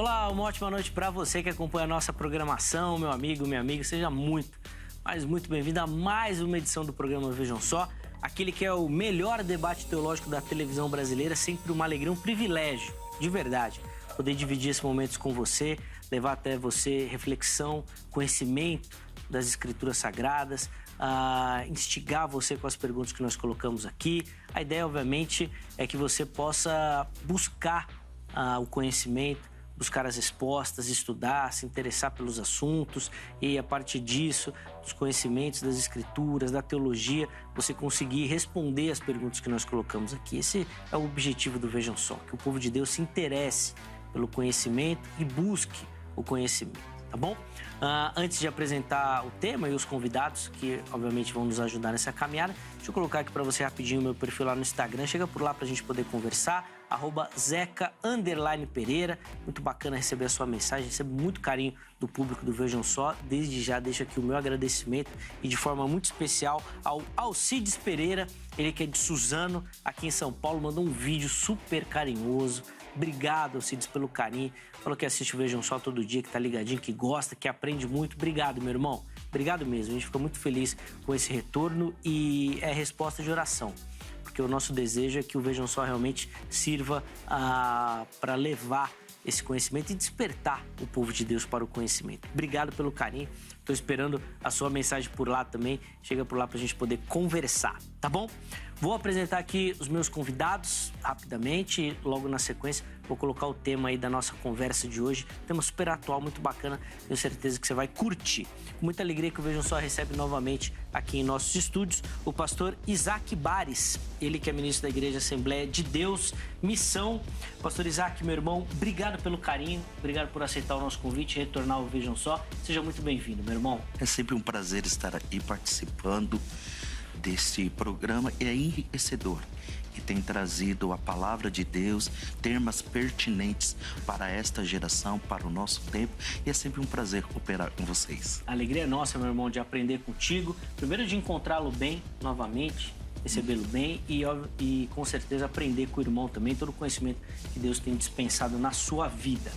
Olá, uma ótima noite para você que acompanha a nossa programação, meu amigo, minha amiga. Seja muito, mas muito bem-vindo a mais uma edição do programa Vejam Só. Aquele que é o melhor debate teológico da televisão brasileira, sempre uma alegria, um privilégio, de verdade, poder dividir esses momentos com você, levar até você reflexão, conhecimento das Escrituras Sagradas, instigar você com as perguntas que nós colocamos aqui. A ideia, obviamente, é que você possa buscar o conhecimento, buscar as respostas, estudar, se interessar pelos assuntos e, a partir disso, dos conhecimentos das Escrituras, da teologia, você conseguir responder as perguntas que nós colocamos aqui. Esse é o objetivo do Vejam Só, que o povo de Deus se interesse pelo conhecimento e busque o conhecimento, tá bom? Antes de apresentar o tema e os convidados, que obviamente vão nos ajudar nessa caminhada, deixa eu colocar aqui para você rapidinho o meu perfil lá no Instagram. Chega por lá para a gente poder conversar, @Zeca_Pereira. Muito bacana receber a sua mensagem, recebo muito carinho do público do Vejam Só. Desde já deixo aqui o meu agradecimento e de forma muito especial ao Alcides Pereira, ele que é de Suzano, aqui em São Paulo, mandou um vídeo super carinhoso. Obrigado, Alcides, pelo carinho. Falou que assiste o Vejam Só todo dia, que tá ligadinho, que gosta, que aprende muito. Obrigado, meu irmão. Obrigado mesmo. A gente fica muito feliz com esse retorno e é resposta de oração. Porque o nosso desejo é que o Vejam Só realmente sirva para levar esse conhecimento e despertar o povo de Deus para o conhecimento. Obrigado pelo carinho. Estou esperando a sua mensagem por lá também. Chega por lá para a gente poder conversar, tá bom? Vou apresentar aqui os meus convidados rapidamente e logo na sequência vou colocar o tema aí da nossa conversa de hoje. Tema super atual, muito bacana. Tenho certeza que você vai curtir. Com muita alegria que o Vejam Só recebe novamente aqui em nossos estúdios o pastor Isaac Bares. Ele que é ministro da Igreja Assembleia de Deus, Missão. Pastor Isaac, meu irmão, obrigado pelo carinho, obrigado por aceitar o nosso convite e retornar ao Vejam Só. Seja muito bem-vindo, meu irmão. É sempre um prazer estar aí participando desse programa. É enriquecedor e tem trazido a palavra de Deus, temas pertinentes para esta geração, para o nosso tempo, e é sempre um prazer cooperar com vocês. A alegria é nossa, meu irmão, de aprender contigo, primeiro de encontrá-lo bem novamente, recebê-lo bem e com certeza aprender com o irmão também, todo o conhecimento que Deus tem dispensado na sua vida.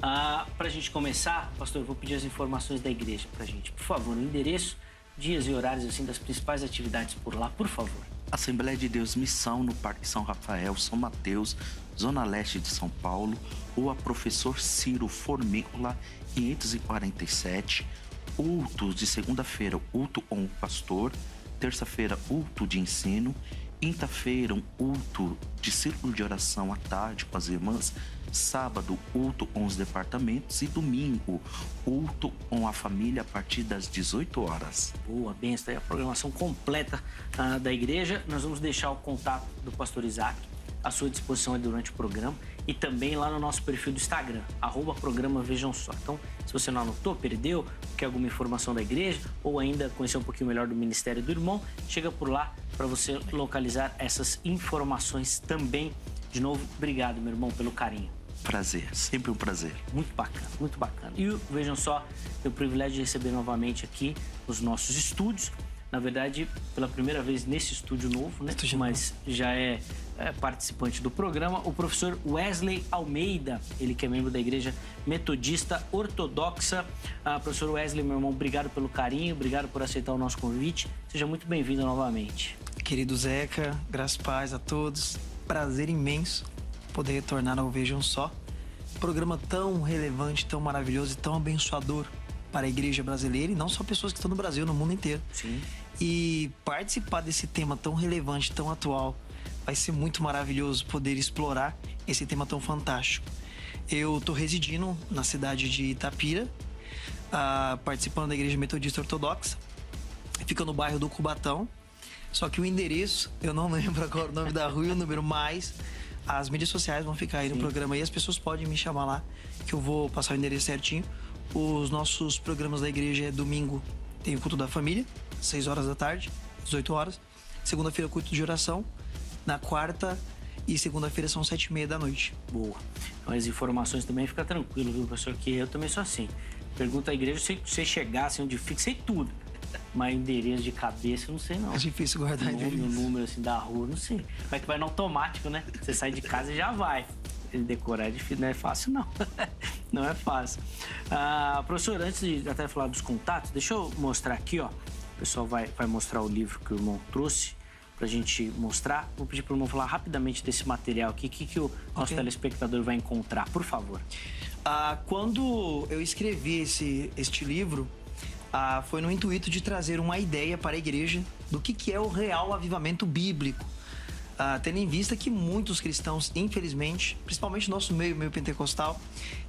Para a gente começar, pastor, eu vou pedir as informações da igreja para a gente, por favor, o endereço, dias e horários assim das principais atividades por lá, por favor. Assembleia de Deus Missão no Parque São Rafael, São Mateus, Zona Leste de São Paulo, Rua Professor Ciro Formícola, 547. Cultos de segunda-feira, culto com o pastor. Terça-feira, culto de ensino. Quinta-feira, um culto de círculo de oração à tarde com as irmãs. Sábado, culto com os departamentos. E domingo, culto com a família a partir das 18 horas. Boa, bem, essa é a programação completa da igreja. Nós vamos deixar o contato do pastor Isaac à sua disposição aí durante o programa e também lá no nosso perfil do Instagram, @programa Vejam Só. Então, se você não anotou, perdeu, quer alguma informação da igreja ou ainda conhecer um pouquinho melhor do ministério do irmão, chega por lá para você localizar essas informações também. De novo, obrigado, meu irmão, pelo carinho. Prazer, sempre um prazer. Muito bacana, muito bacana. E Vejam Só, tenho o privilégio de receber novamente aqui nos nossos estúdios. Na verdade, pela primeira vez nesse estúdio novo, né? Mas já é participante do programa, o professor Wesley Almeida, ele que é membro da Igreja Metodista Ortodoxa. Professor Wesley, meu irmão, obrigado pelo carinho, obrigado por aceitar o nosso convite. Seja muito bem-vindo novamente. Querido Zeca, graças e paz a todos. Prazer imenso poder retornar ao Vejam Só. Programa tão relevante, tão maravilhoso e tão abençoador para a igreja brasileira, e não só pessoas que estão no Brasil, no mundo inteiro. Sim. E participar desse tema tão relevante, tão atual, vai ser muito maravilhoso poder explorar esse tema tão fantástico. Eu estou residindo na cidade de Itapira, participando da Igreja Metodista Ortodoxa. Fica no bairro do Cubatão. Só que o endereço, eu não lembro agora o nome da rua e o número, mas as mídias sociais vão ficar aí no programa e as pessoas podem me chamar lá, que eu vou passar o endereço certinho. Os nossos programas da igreja é domingo, tem o culto da família, 6 horas da tarde, 18 horas. Segunda-feira, culto de oração. Na quarta e segunda-feira são 7h30 da noite. Boa. Então as informações também, fica tranquilo, viu, professor? Que eu também sou assim. Pergunta à igreja, se você chegasse onde fica, sei tudo. Mas endereço de cabeça, eu não sei não. É difícil guardar endereço. O número assim da rua, não sei. Vai que vai no automático, né? Você sai de casa e já vai. ele decorar é difícil, não é fácil, não. Não é fácil. Professor, antes de até falar dos contatos, deixa eu mostrar aqui, ó. O pessoal vai mostrar o livro que o irmão trouxe pra gente mostrar. Vou pedir pro irmão falar rapidamente desse material aqui. O que o nosso telespectador vai encontrar, por favor. Quando eu escrevi este livro, foi no intuito de trazer uma ideia para a igreja do que é o real avivamento bíblico. Tendo em vista que muitos cristãos, infelizmente, principalmente nosso meio pentecostal,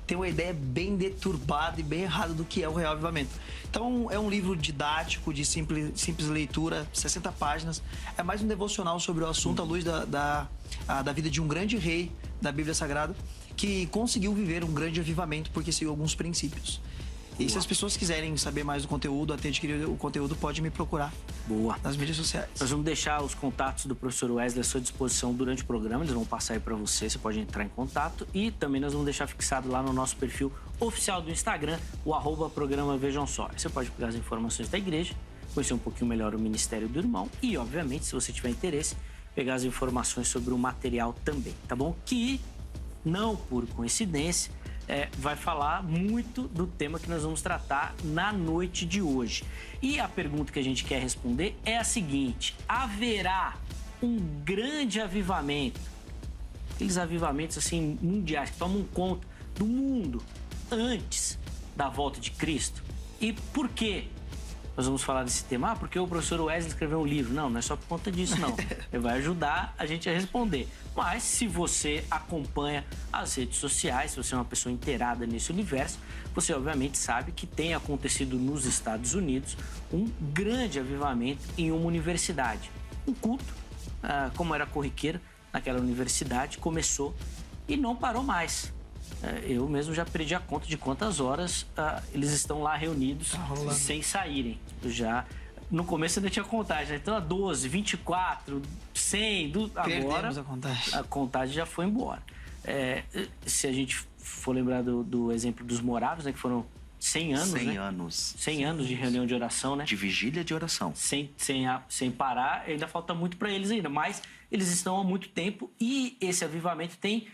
tem uma ideia bem deturbada e bem errada do que é o real avivamento. Então, é um livro didático, de simples leitura, 60 páginas. É mais um devocional sobre o assunto à luz da vida de um grande rei da Bíblia Sagrada que conseguiu viver um grande avivamento porque seguiu alguns princípios. E se as pessoas quiserem saber mais do conteúdo, até adquirir o conteúdo, pode me procurar. Boa. Nas mídias sociais. Nós vamos deixar os contatos do professor Wesley à sua disposição durante o programa. Eles vão passar aí para você pode entrar em contato. E também nós vamos deixar fixado lá no nosso perfil oficial do Instagram, o @programa Vejam Só. Você pode pegar as informações da igreja, conhecer um pouquinho melhor o ministério do irmão e, obviamente, se você tiver interesse, pegar as informações sobre o material também, tá bom? Que, não por coincidência, vai falar muito do tema que nós vamos tratar na noite de hoje. E a pergunta que a gente quer responder é a seguinte: haverá um grande avivamento, aqueles avivamentos assim mundiais que tomam conta do mundo antes da volta de Cristo? E por quê? Nós vamos falar desse tema. Porque o professor Wesley escreveu um livro. Não é só por conta disso, não. Ele vai ajudar a gente a responder. Mas se você acompanha as redes sociais, se você é uma pessoa inteirada nesse universo, você obviamente sabe que tem acontecido nos Estados Unidos um grande avivamento em uma universidade. Um culto, como era corriqueiro naquela universidade, começou e não parou mais. Eu mesmo já perdi a conta de quantas horas eles estão lá reunidos sem saírem. No começo ainda tinha contagem, né? Então 12, 24, 100, agora a contagem já foi embora. Se a gente for lembrar do exemplo dos moráveis, né, que foram 100 anos, 100 né? anos. 100 anos de reunião de oração, né? De vigília de oração. Sem parar, ainda falta muito para eles ainda, mas eles estão há muito tempo e esse avivamento tem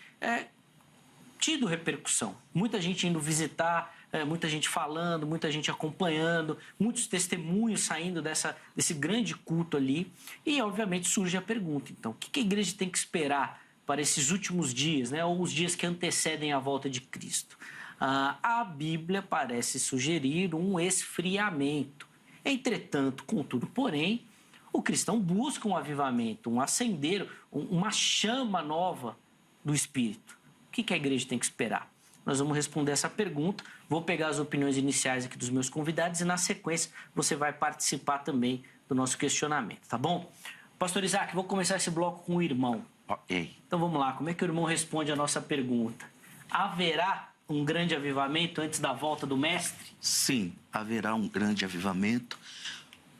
tido repercussão. Muita gente indo visitar, muita gente falando, muita gente acompanhando, muitos testemunhos saindo desse grande culto ali. E, obviamente, surge a pergunta, então, o que a igreja tem que esperar para esses últimos dias, né, ou os dias que antecedem a volta de Cristo? A Bíblia parece sugerir um esfriamento. Entretanto, contudo, porém, o cristão busca um avivamento, um acender, uma chama nova do Espírito. O que a igreja tem que esperar? Nós vamos responder essa pergunta. Vou pegar as opiniões iniciais aqui dos meus convidados e, na sequência, você vai participar também do nosso questionamento, tá bom? Pastor Isaac, vou começar esse bloco com o irmão. Ok. Então vamos lá, como é que o irmão responde a nossa pergunta? Haverá um grande avivamento antes da volta do Mestre? Sim, haverá um grande avivamento,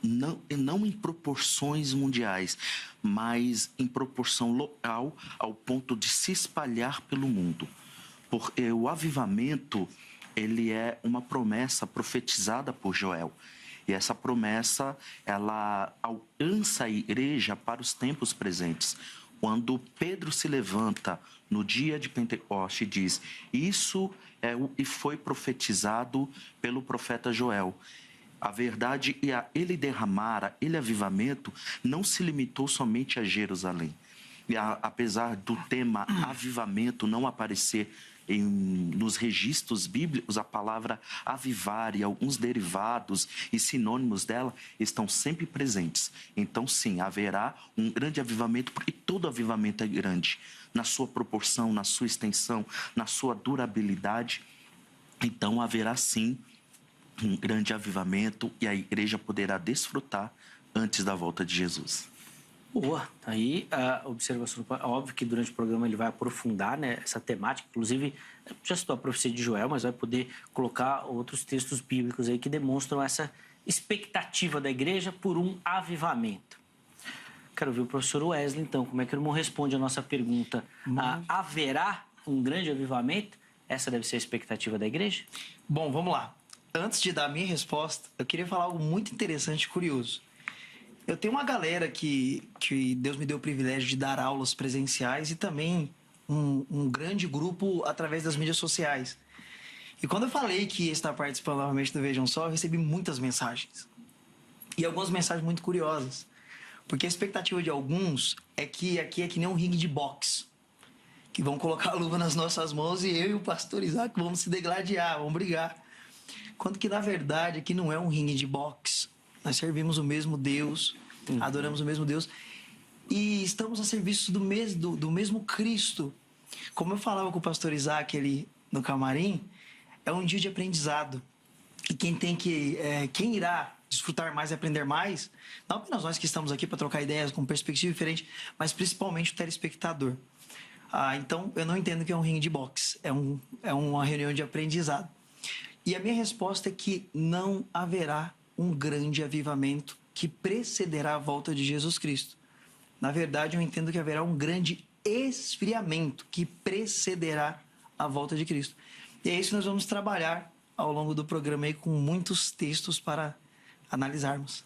não em proporções mundiais, mas em proporção local, ao ponto de se espalhar pelo mundo. Porque o avivamento, ele é uma promessa profetizada por Joel. E essa promessa, ela alcança a igreja para os tempos presentes. Quando Pedro se levanta no dia de Pentecoste e diz: isso é o que foi profetizado pelo profeta Joel. A verdade e ele derramar, ele avivamento, não se limitou somente a Jerusalém. E apesar do tema avivamento não aparecer nos registros bíblicos, a palavra avivar e alguns derivados e sinônimos dela estão sempre presentes. Então, sim, haverá um grande avivamento, porque todo avivamento é grande, na sua proporção, na sua extensão, na sua durabilidade. Então, haverá sim um grande avivamento e a igreja poderá desfrutar antes da volta de Jesus. Boa, aí a observação, óbvio que durante o programa ele vai aprofundar, né, essa temática, inclusive já citou a profecia de Joel, mas vai poder colocar outros textos bíblicos aí que demonstram essa expectativa da igreja por um avivamento. Quero ver o professor Wesley, então, como é que o irmão responde a nossa pergunta? Haverá um grande avivamento? Essa deve ser a expectativa da igreja? Bom, vamos lá. Antes de dar a minha resposta, eu queria falar algo muito interessante e curioso. Eu tenho uma galera que Deus me deu o privilégio de dar aulas presenciais e também um grande grupo através das mídias sociais. E quando eu falei que ia estar participando novamente do Vejam Só, eu recebi muitas mensagens. E algumas mensagens muito curiosas. Porque a expectativa de alguns é que aqui é que nem um ringue de boxe. Que vão colocar a luva nas nossas mãos e eu e o pastor Isaac vamos se degladiar, vamos brigar. Quando que, na verdade, aqui não é um ringue de boxe. Nós servimos o mesmo Deus, adoramos o mesmo Deus e estamos a serviço do mesmo Cristo. Como eu falava com o pastor Isaac ali no camarim, é um dia de aprendizado. E quem irá desfrutar mais e aprender mais, não apenas nós que estamos aqui para trocar ideias com perspectiva diferente, mas principalmente o telespectador. Então, eu não entendo que é um ringue de boxe, é uma reunião de aprendizado. E a minha resposta é que não haverá um grande avivamento que precederá a volta de Jesus Cristo. Na verdade, eu entendo que haverá um grande esfriamento que precederá a volta de Cristo. E é isso que nós vamos trabalhar ao longo do programa aí com muitos textos para analisarmos.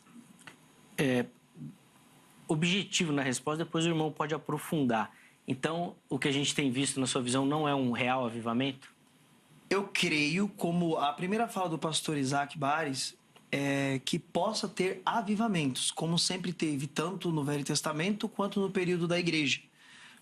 Objetivo na resposta, depois o irmão pode aprofundar. Então, o que a gente tem visto na sua visão não é um real avivamento? Eu creio, como a primeira fala do pastor Isaac Bares, que possa ter avivamentos, como sempre teve, tanto no Velho Testamento quanto no período da igreja.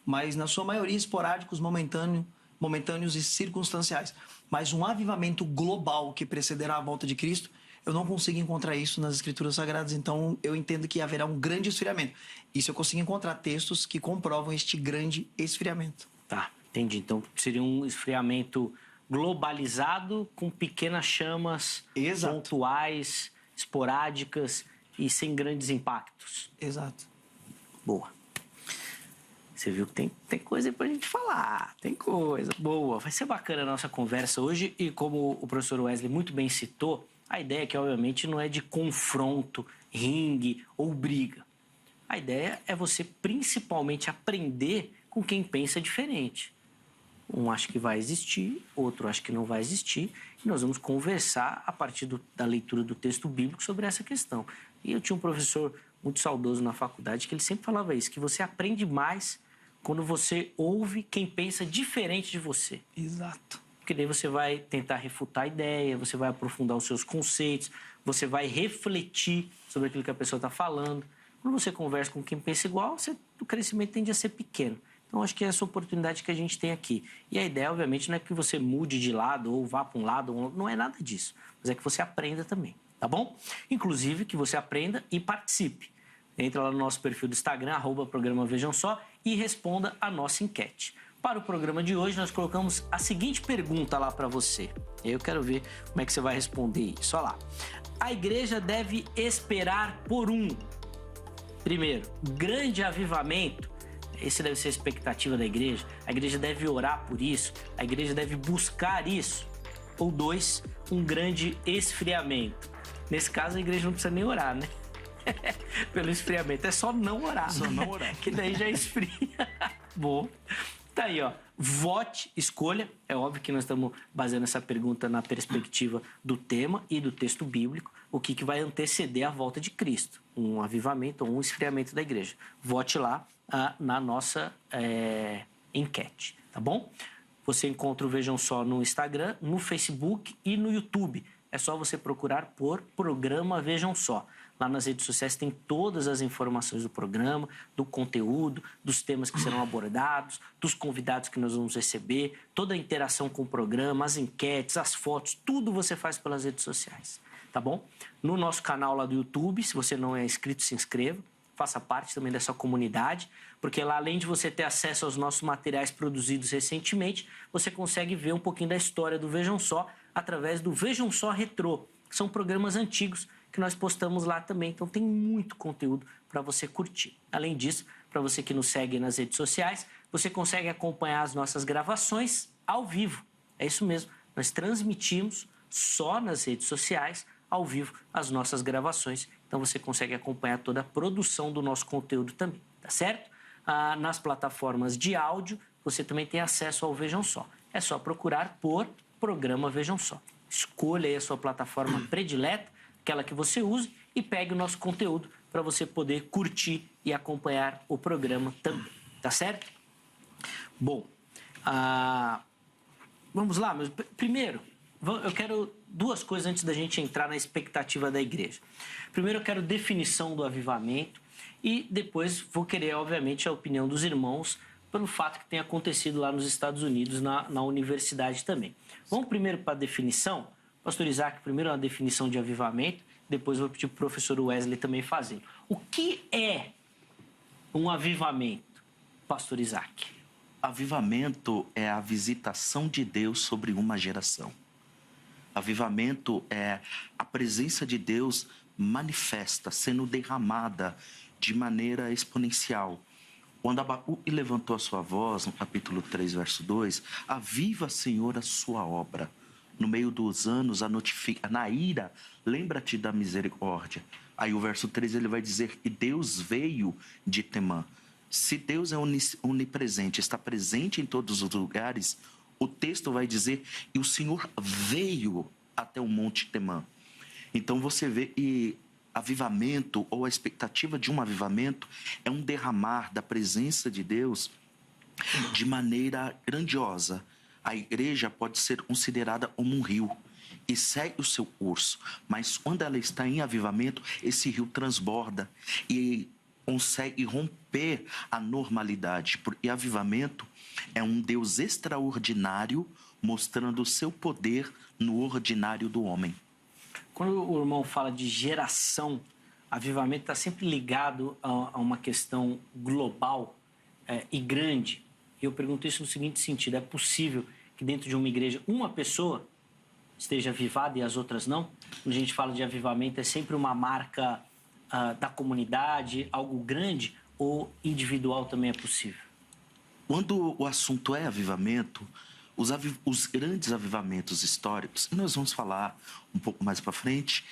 Mas, na sua maioria, esporádicos, momentâneos e circunstanciais. Mas um avivamento global que precederá a volta de Cristo, eu não consigo encontrar isso nas Escrituras Sagradas. Então, eu entendo que haverá um grande esfriamento. Isso eu consigo encontrar textos que comprovam este grande esfriamento. Tá, entendi. Então, seria um esfriamento globalizado com pequenas chamas pontuais, esporádicas e sem grandes impactos. Exato. Boa. Você viu que tem coisa aí pra gente falar, tem coisa boa. Vai ser bacana a nossa conversa hoje e como o professor Wesley muito bem citou, a ideia é que obviamente não é de confronto, ringue ou briga. A ideia é você principalmente aprender com quem pensa diferente. Um acha que vai existir, outro acha que não vai existir. E nós vamos conversar a partir da leitura do texto bíblico sobre essa questão. E eu tinha um professor muito saudoso na faculdade que ele sempre falava isso, que você aprende mais quando você ouve quem pensa diferente de você. Exato. Porque daí você vai tentar refutar a ideia, você vai aprofundar os seus conceitos, você vai refletir sobre aquilo que a pessoa está falando. Quando você conversa com quem pensa igual, o crescimento tende a ser pequeno. Então, acho que é essa oportunidade que a gente tem aqui. E a ideia, obviamente, não é que você mude de lado ou vá para um lado, não é nada disso. Mas é que você aprenda também, tá bom? Inclusive, que você aprenda e participe. Entra lá no nosso perfil do Instagram, @programa Vejam Só, e responda a nossa enquete. Para o programa de hoje, nós colocamos a seguinte pergunta lá para você. Eu quero ver como é que você vai responder isso. Olha lá. A igreja deve esperar por primeiro, grande avivamento. Essa deve ser a expectativa da igreja. A igreja deve orar por isso. A igreja deve buscar isso. Ou 2, um grande esfriamento. Nesse caso, a igreja não precisa nem orar, né? Pelo esfriamento. É só não orar. Só não orar. Que daí já esfria. Bom. Tá aí, ó. Vote, escolha. É óbvio que nós estamos baseando essa pergunta na perspectiva do tema e do texto bíblico. O que vai anteceder a volta de Cristo? Um avivamento ou um esfriamento da igreja. Vote lá na nossa enquete, tá bom? Você encontra o Vejam Só no Instagram, no Facebook e no YouTube. É só você procurar por Programa Vejam Só. Lá nas redes sociais tem todas as informações do programa, do conteúdo, dos temas que serão abordados, dos convidados que nós vamos receber, toda a interação com o programa, as enquetes, as fotos, tudo você faz pelas redes sociais, tá bom? No nosso canal lá do YouTube, se você não é inscrito, se inscreva, faça parte também dessa comunidade, porque lá, além de você ter acesso aos nossos materiais produzidos recentemente, você consegue ver um pouquinho da história do Vejam Só através do Vejam Só Retrô, que são programas antigos que nós postamos lá também. Então tem muito conteúdo para você curtir. Além disso, para você que nos segue nas redes sociais, você consegue acompanhar as nossas gravações ao vivo. É isso mesmo, nós transmitimos só nas redes sociais, ao vivo, as nossas gravações. Então você consegue acompanhar toda a produção do nosso conteúdo também, tá certo? Nas plataformas de áudio, você também tem acesso ao Vejam Só. É só procurar por Programa Vejam Só. Escolha aí a sua plataforma predileta, aquela que você use, e pegue o nosso conteúdo para você poder curtir e acompanhar o programa também, tá certo? Bom, Vamos lá, mas primeiro, eu quero duas coisas antes da gente entrar na expectativa da igreja. Primeiro, eu quero definição do avivamento e depois vou querer, obviamente, a opinião dos irmãos pelo fato que tem acontecido lá nos Estados Unidos, na universidade também. Vamos primeiro para a definição. Pastor Isaac, primeiro uma definição de avivamento, depois vou pedir para o professor Wesley também fazer. O que é um avivamento, pastor Isaac? Avivamento é a visitação de Deus sobre uma geração. Avivamento é a presença de Deus manifesta, sendo derramada de maneira exponencial. Quando Abacuque levantou a sua voz, no capítulo 3, verso 2, aviva, Senhor, a sua obra. No meio dos anos, a notifica, na ira, lembra-te da misericórdia. Aí o verso 3 ele vai dizer que Deus veio de Temã. Se Deus é onipresente, está presente em todos os lugares, o texto vai dizer que o Senhor veio até o monte Temã. Então você vê que avivamento, ou a expectativa de um avivamento, é um derramar da presença de Deus de maneira grandiosa. A igreja pode ser considerada como um rio e segue o seu curso, mas quando ela está em avivamento, esse rio transborda e consegue romper a normalidade, porque avivamento é um Deus extraordinário mostrando o seu poder no ordinário do homem. Quando o irmão fala de geração, avivamento está sempre ligado a uma questão global e grande. E eu pergunto isso no seguinte sentido: é possível que dentro de uma igreja uma pessoa esteja avivada e as outras não? Quando a gente fala de avivamento, é sempre uma marca da comunidade, algo grande, ou individual também é possível? Quando o assunto é avivamento, os grandes avivamentos históricos, e nós vamos falar um pouco mais para frente,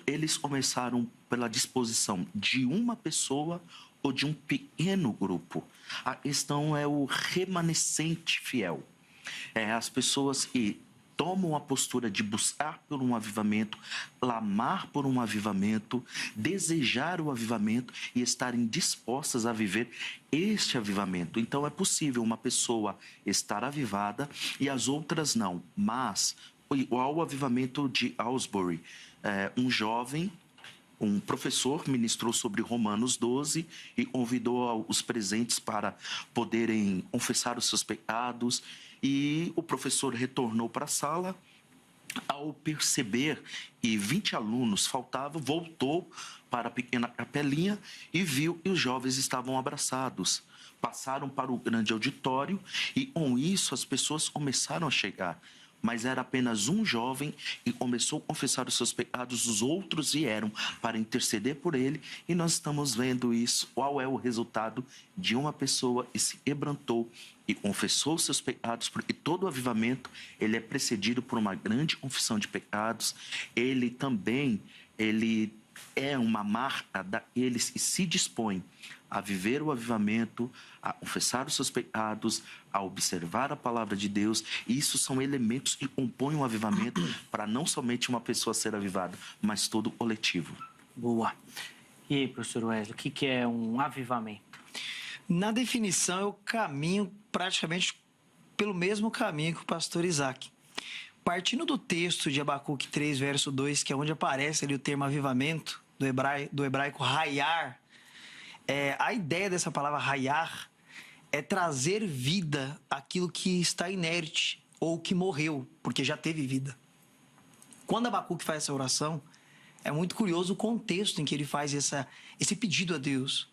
eles começaram pela disposição de uma pessoa ou de um pequeno grupo. A questão é o remanescente fiel. As pessoas que tomam a postura de buscar por um avivamento, clamar por um avivamento, desejar o avivamento e estarem dispostas a viver este avivamento. Então é possível uma pessoa estar avivada e as outras não, mas igual o avivamento de Asbury, um jovem, um professor ministrou sobre Romanos 12 e convidou os presentes para poderem confessar os seus pecados. E o professor retornou para a sala. Ao perceber que 20 alunos faltavam, voltou para a pequena capelinha e viu que os jovens estavam abraçados. Passaram para o grande auditório e, com isso, as pessoas começaram a chegar. Mas era apenas um jovem e começou a confessar os seus pecados, os outros vieram para interceder por ele, e nós estamos vendo isso. Qual é o resultado de uma pessoa que se quebrantou e confessou os seus pecados? Porque todo avivamento ele é precedido por uma grande confissão de pecados. Ele também é uma marca daqueles que se dispõem a viver o avivamento, a confessar os seus pecados, a observar a palavra de Deus. E isso são elementos que compõem um avivamento para não somente uma pessoa ser avivada, mas todo o coletivo. Boa. E aí, professor Wesley, o que é um avivamento? Na definição, eu caminho praticamente pelo mesmo caminho que o pastor Isaac. Partindo do texto de Abacuque 3, verso 2, que é onde aparece ali o termo avivamento, do hebraico raiar, a ideia dessa palavra raiar é trazer vida àquilo que está inerte ou que morreu, porque já teve vida. Quando Abacuque faz essa oração, é muito curioso o contexto em que ele faz esse pedido a Deus.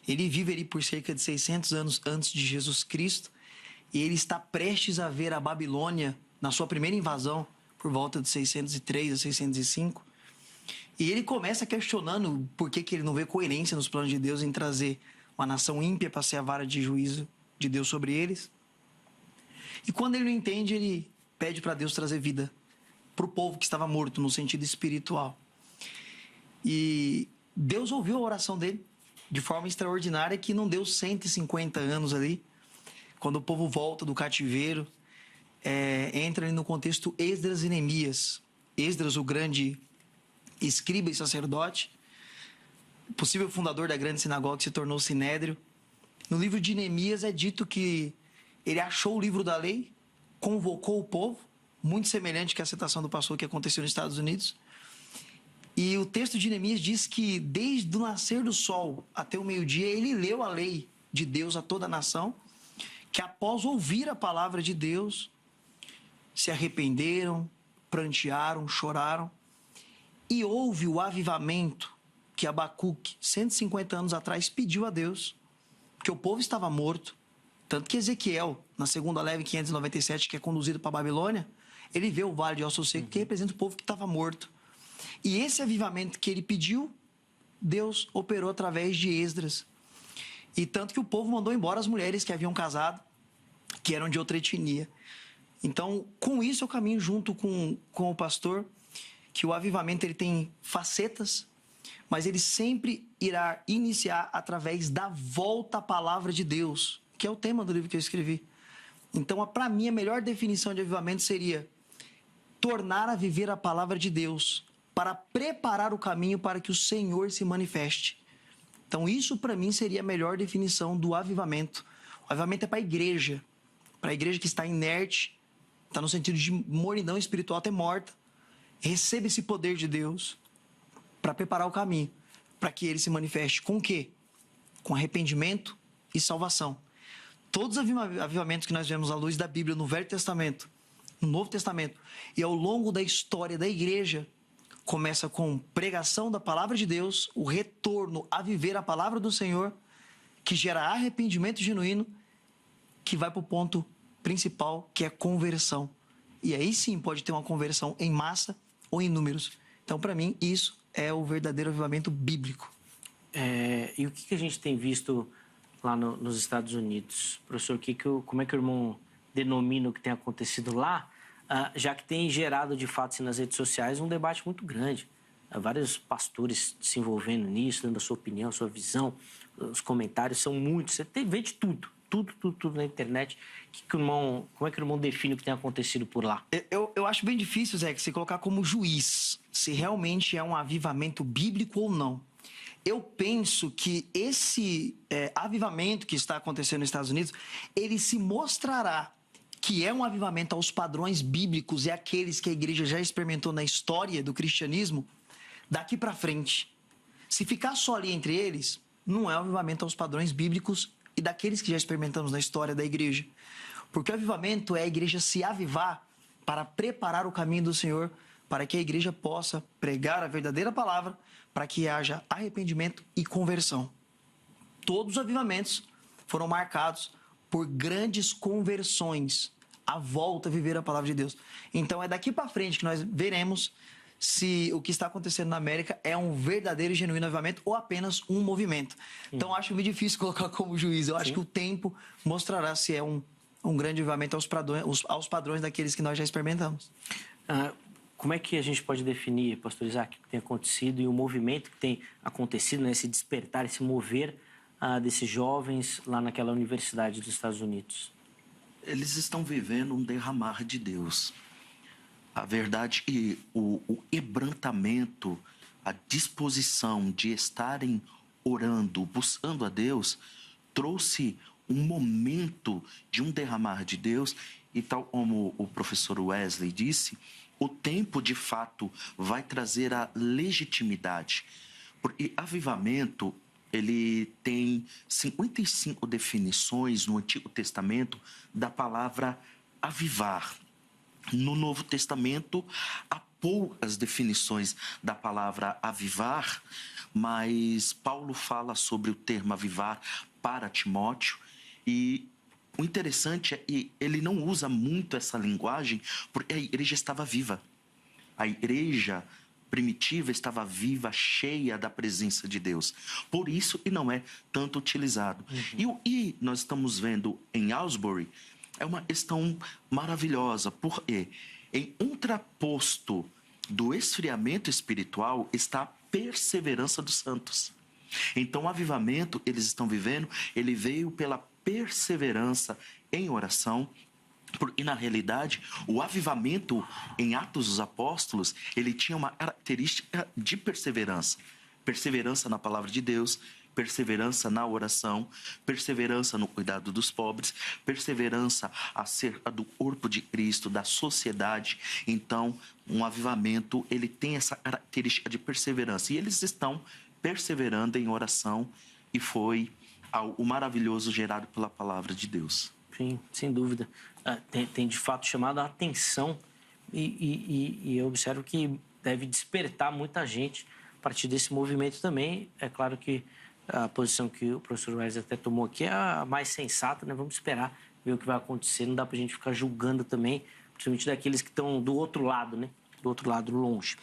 Ele vive ali por cerca de 600 anos antes de Jesus Cristo e ele está prestes a ver a Babilônia na sua primeira invasão, por volta de 603 a 605. E ele começa questionando por que ele não vê coerência nos planos de Deus em trazer uma nação ímpia para ser a vara de juízo de Deus sobre eles. E quando ele não entende, ele pede para Deus trazer vida para o povo que estava morto no sentido espiritual. E Deus ouviu a oração dele de forma extraordinária, que não deu 150 anos ali, quando o povo volta do cativeiro, entra ali no contexto Esdras e Neemias. Esdras, o grande escriba e sacerdote, possível fundador da grande sinagoga que se tornou Sinédrio. No livro de Neemias é dito que ele achou o livro da lei, convocou o povo, muito semelhante que a citação do pastor que aconteceu nos Estados Unidos. E o texto de Neemias diz que desde o nascer do sol até o meio-dia, ele leu a lei de Deus a toda a nação, que após ouvir a palavra de Deus, se arrependeram, prantearam, choraram, e houve o avivamento que Abacuque, 150 anos atrás, pediu a Deus, porque o povo estava morto. Tanto que Ezequiel, na segunda leva, em 597, que é conduzido para a Babilônia, ele vê o vale de ossos secos, que representa o povo que estava morto. E esse avivamento que ele pediu, Deus operou através de Esdras. E tanto que o povo mandou embora as mulheres que haviam casado, que eram de outra etnia. Então, com isso eu caminho junto com o pastor, que o avivamento ele tem facetas, mas ele sempre irá iniciar através da volta à palavra de Deus, que é o tema do livro que eu escrevi. Então, para mim, a melhor definição de avivamento seria tornar a viver a palavra de Deus para preparar o caminho para que o Senhor se manifeste. Então, isso para mim seria a melhor definição do avivamento. O avivamento é para a igreja que está inerte, está no sentido de mornidão espiritual, até morta. Receba esse poder de Deus para preparar o caminho, para que ele se manifeste. Com o quê? Com arrependimento e salvação. Todos os avivamentos que nós vemos à luz da Bíblia, no Velho Testamento, no Novo Testamento, e ao longo da história da igreja, começa com pregação da palavra de Deus, o retorno a viver a palavra do Senhor, que gera arrependimento genuíno, que vai para o ponto principal, que é conversão. E aí sim pode ter uma conversão em massa ou em números. Então, para mim, isso é o verdadeiro avivamento bíblico. E o que a gente tem visto lá nos Estados Unidos? Professor, como é que o irmão denomina o que tem acontecido lá? Já que tem gerado, de fato, nas redes sociais, um debate muito grande. Vários pastores se envolvendo nisso, dando a sua opinião, a sua visão. Os comentários são muitos. Você vê de tudo na internet. Como é que o irmão define o que tem acontecido por lá? Eu acho bem difícil, Zé, que se colocar como juiz se realmente é um avivamento bíblico ou não. Eu penso que esse avivamento que está acontecendo nos Estados Unidos, ele se mostrará que é um avivamento aos padrões bíblicos e aqueles que a igreja já experimentou na história do cristianismo, daqui para frente. Se ficar só ali entre eles, não é um avivamento aos padrões bíblicos e daqueles que já experimentamos na história da igreja. Porque o avivamento é a igreja se avivar para preparar o caminho do Senhor, para que a igreja possa pregar a verdadeira palavra, para que haja arrependimento e conversão. Todos os avivamentos foram marcados por grandes conversões, a volta a viver a palavra de Deus. Então é daqui para frente que nós veremos se o que está acontecendo na América é um verdadeiro e genuíno avivamento ou apenas um movimento. Então acho muito difícil colocar como juiz. Eu acho que o tempo mostrará se é um grande avivamento aos padrões daqueles que nós já experimentamos. Como é que a gente pode definir, pastor Isaac, o que tem acontecido e o movimento que tem acontecido, né, esse despertar, esse mover desses jovens lá naquela universidade dos Estados Unidos? Eles estão vivendo um derramar de Deus. A verdade é que o quebrantamento, a disposição de estarem orando, buscando a Deus, trouxe um momento de um derramar de Deus. E tal como o professor Wesley disse, o tempo de fato vai trazer a legitimidade. Porque avivamento, ele tem 55 definições no Antigo Testamento da palavra avivar. No Novo Testamento, há poucas definições da palavra avivar, mas Paulo fala sobre o termo avivar para Timóteo. E o interessante é que ele não usa muito essa linguagem porque a igreja estava viva. A igreja primitiva estava viva, cheia da presença de Deus. Por isso, e não é tanto utilizado. E nós estamos vendo em Asbury, é uma questão maravilhosa, porque em contraposto do esfriamento espiritual está a perseverança dos santos. Então, o avivamento, eles estão vivendo, ele veio pela perseverança em oração, porque, na realidade, o avivamento em Atos dos Apóstolos, ele tinha uma característica de perseverança. Perseverança na palavra de Deus, perseverança na oração, perseverança no cuidado dos pobres, perseverança acerca do corpo de Cristo, da sociedade. Então, um avivamento, ele tem essa característica de perseverança. E eles estão perseverando em oração, e foi algo maravilhoso gerado pela palavra de Deus. Sim, sem dúvida. Tem de fato chamado a atenção e eu observo que deve despertar muita gente a partir desse movimento também. É claro que a posição que o professor Wesley até tomou aqui é a mais sensata, né? Vamos esperar ver o que vai acontecer. Não dá pra gente ficar julgando também, principalmente daqueles que estão do outro lado, né? Do outro lado, longe.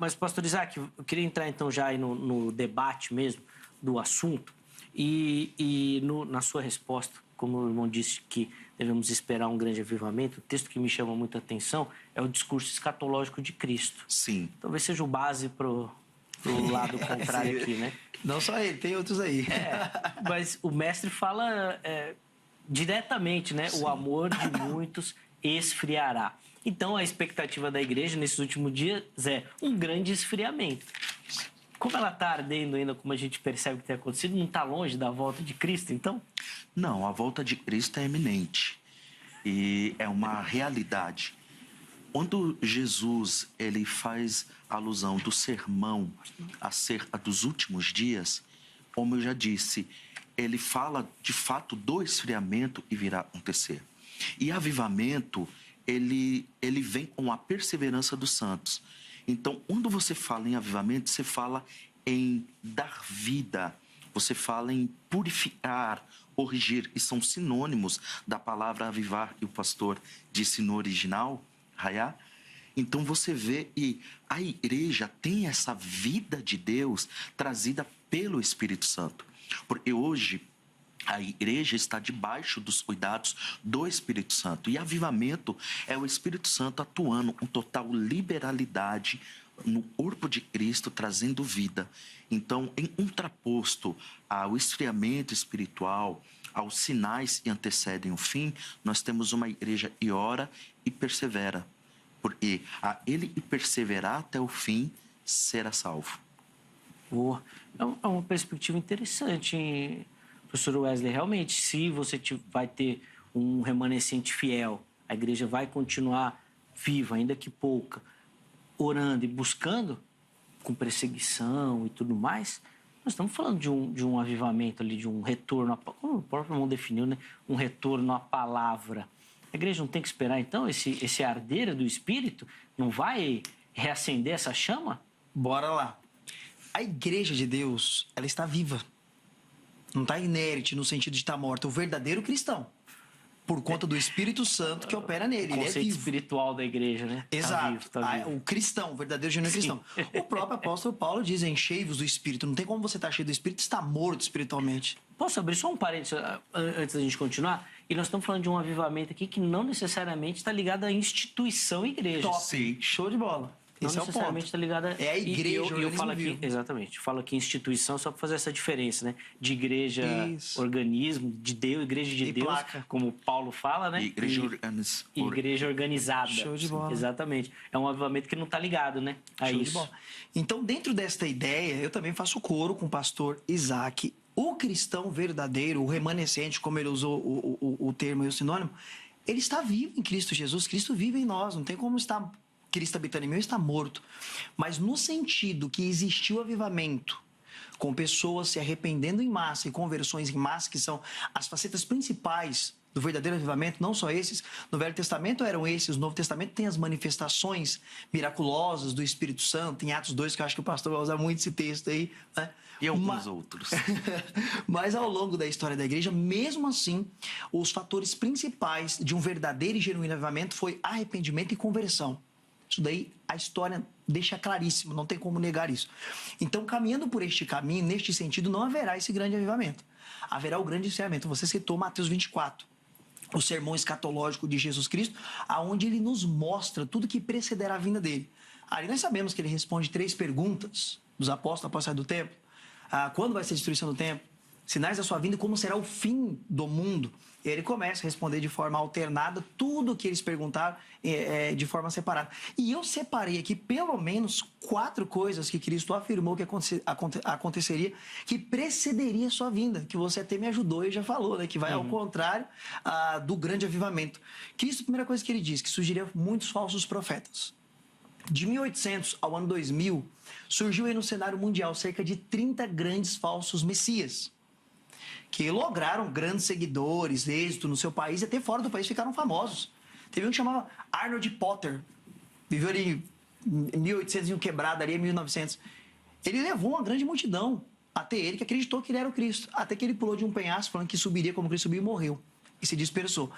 Mas, pastor Isaac, eu queria entrar então já aí no debate mesmo do assunto na sua resposta, como o irmão disse que devemos esperar um grande avivamento, o texto que me chama muita atenção é o discurso escatológico de Cristo. Sim. Talvez seja o base pro lado contrário aqui, né? Não só ele, tem outros aí. Mas o mestre fala diretamente, né? Sim. O amor de muitos esfriará. Então, a expectativa da igreja nesses últimos dias é um grande esfriamento. Como ela está ardendo ainda, como a gente percebe que tem acontecido, não está longe da volta de Cristo, então? Não, a volta de Cristo é iminente e é uma realidade. Quando Jesus ele faz alusão do sermão acerca dos últimos dias, como eu já disse, ele fala de fato do esfriamento que virá acontecer. E avivamento, ele vem com a perseverança dos santos. Então, quando você fala em avivamento, você fala em dar vida, você fala em purificar, corrigir, que são sinônimos da palavra avivar que o pastor disse no original, Rayá. Então, você vê que a igreja tem essa vida de Deus trazida pelo Espírito Santo. Porque hoje a igreja está debaixo dos cuidados do Espírito Santo. E avivamento é o Espírito Santo atuando com total liberalidade no corpo de Cristo, trazendo vida. Então, em contraposto ao esfriamento espiritual, aos sinais que antecedem o fim, nós temos uma igreja que ora e persevera. Porque a ele que perseverar até o fim será salvo. Boa. É uma perspectiva interessante, hein, professor Wesley? Realmente, se você vai ter um remanescente fiel, a igreja vai continuar viva, ainda que pouca, orando e buscando, com perseguição e tudo mais, nós estamos falando de um avivamento ali, de um retorno, como o próprio irmão definiu, né? Um retorno à palavra. A igreja não tem que esperar, então, esse arder do Espírito não vai reacender essa chama? Bora lá. A igreja de Deus, ela está viva. Não está inerte no sentido de estar morta. O verdadeiro cristão. Por conta do Espírito Santo que opera nele. O ele é conceito vivo. espiritual da igreja, né? Exato. Tá vivo. O cristão, o verdadeiro genuíno cristão. O próprio apóstolo Paulo diz, enchei-vos do Espírito. Não tem como você estar cheio do Espírito e estar morto espiritualmente. Posso abrir só um parênteses antes da gente continuar? E nós estamos falando de um avivamento aqui que não necessariamente está ligado à instituição igreja. Top. Sim. Show de bola. Não Esse é o necessariamente ponto. está ligada... É a igreja, E eu falo aqui, vivo. exatamente, eu falo aqui instituição só para fazer essa diferença, né? De igreja, Isso. organismo, de Deus, igreja de E Deus, placa. como Paulo fala, né? E Igreja organizada. Show de bola. Exatamente. É um avivamento que não está ligado, né? A Show de isso. bola. Então, dentro desta ideia, eu também faço coro com o pastor Isaac. O cristão verdadeiro, o remanescente, como ele usou o termo e o sinônimo, ele está vivo em Cristo Jesus. Cristo vive em nós. Não tem como estar... Cristo habitando em mim, está morto. Mas no sentido que existiu avivamento, com pessoas se arrependendo em massa e conversões em massa, que são as facetas principais do verdadeiro avivamento, não só esses. No Velho Testamento eram esses, no Novo Testamento tem as manifestações miraculosas do Espírito Santo, em Atos 2, que eu acho que o pastor vai usar muito esse texto aí, né? E alguns outros. Mas ao longo da história da igreja, mesmo assim, os fatores principais de um verdadeiro e genuíno avivamento foi arrependimento e conversão. Isso daí a história deixa claríssimo, não tem como negar isso. Então, caminhando por este caminho, neste sentido, não haverá esse grande avivamento. Haverá o grande esfriamento. Você citou Mateus 24, o sermão escatológico de Jesus Cristo, aonde ele nos mostra tudo que precederá a vinda dele. Ali nós sabemos que ele responde 3 perguntas dos apóstolos após sair do templo. Quando vai ser a destruição do templo? Sinais da sua vinda e como será o fim do mundo. Ele começa a responder de forma alternada tudo o que eles perguntaram de forma separada. E eu separei aqui pelo menos 4 coisas que Cristo afirmou que aconteceria, que precederia a sua vinda, que você até me ajudou e já falou, né? Que vai ao contrário do grande avivamento. Cristo, a primeira coisa que ele diz, que surgiria muitos falsos profetas. De 1800 ao ano 2000, surgiu aí no cenário mundial cerca de 30 grandes falsos messias, que lograram grandes seguidores, êxito no seu país e até fora do país ficaram famosos. Teve um que chamava Arnold Potter, viveu ali em 1800 e um quebrado, ali em 1900. Ele levou uma grande multidão até ele, que acreditou que ele era o Cristo, até que ele pulou de um penhasco falando que subiria como Cristo subiu e morreu. E se dispersou.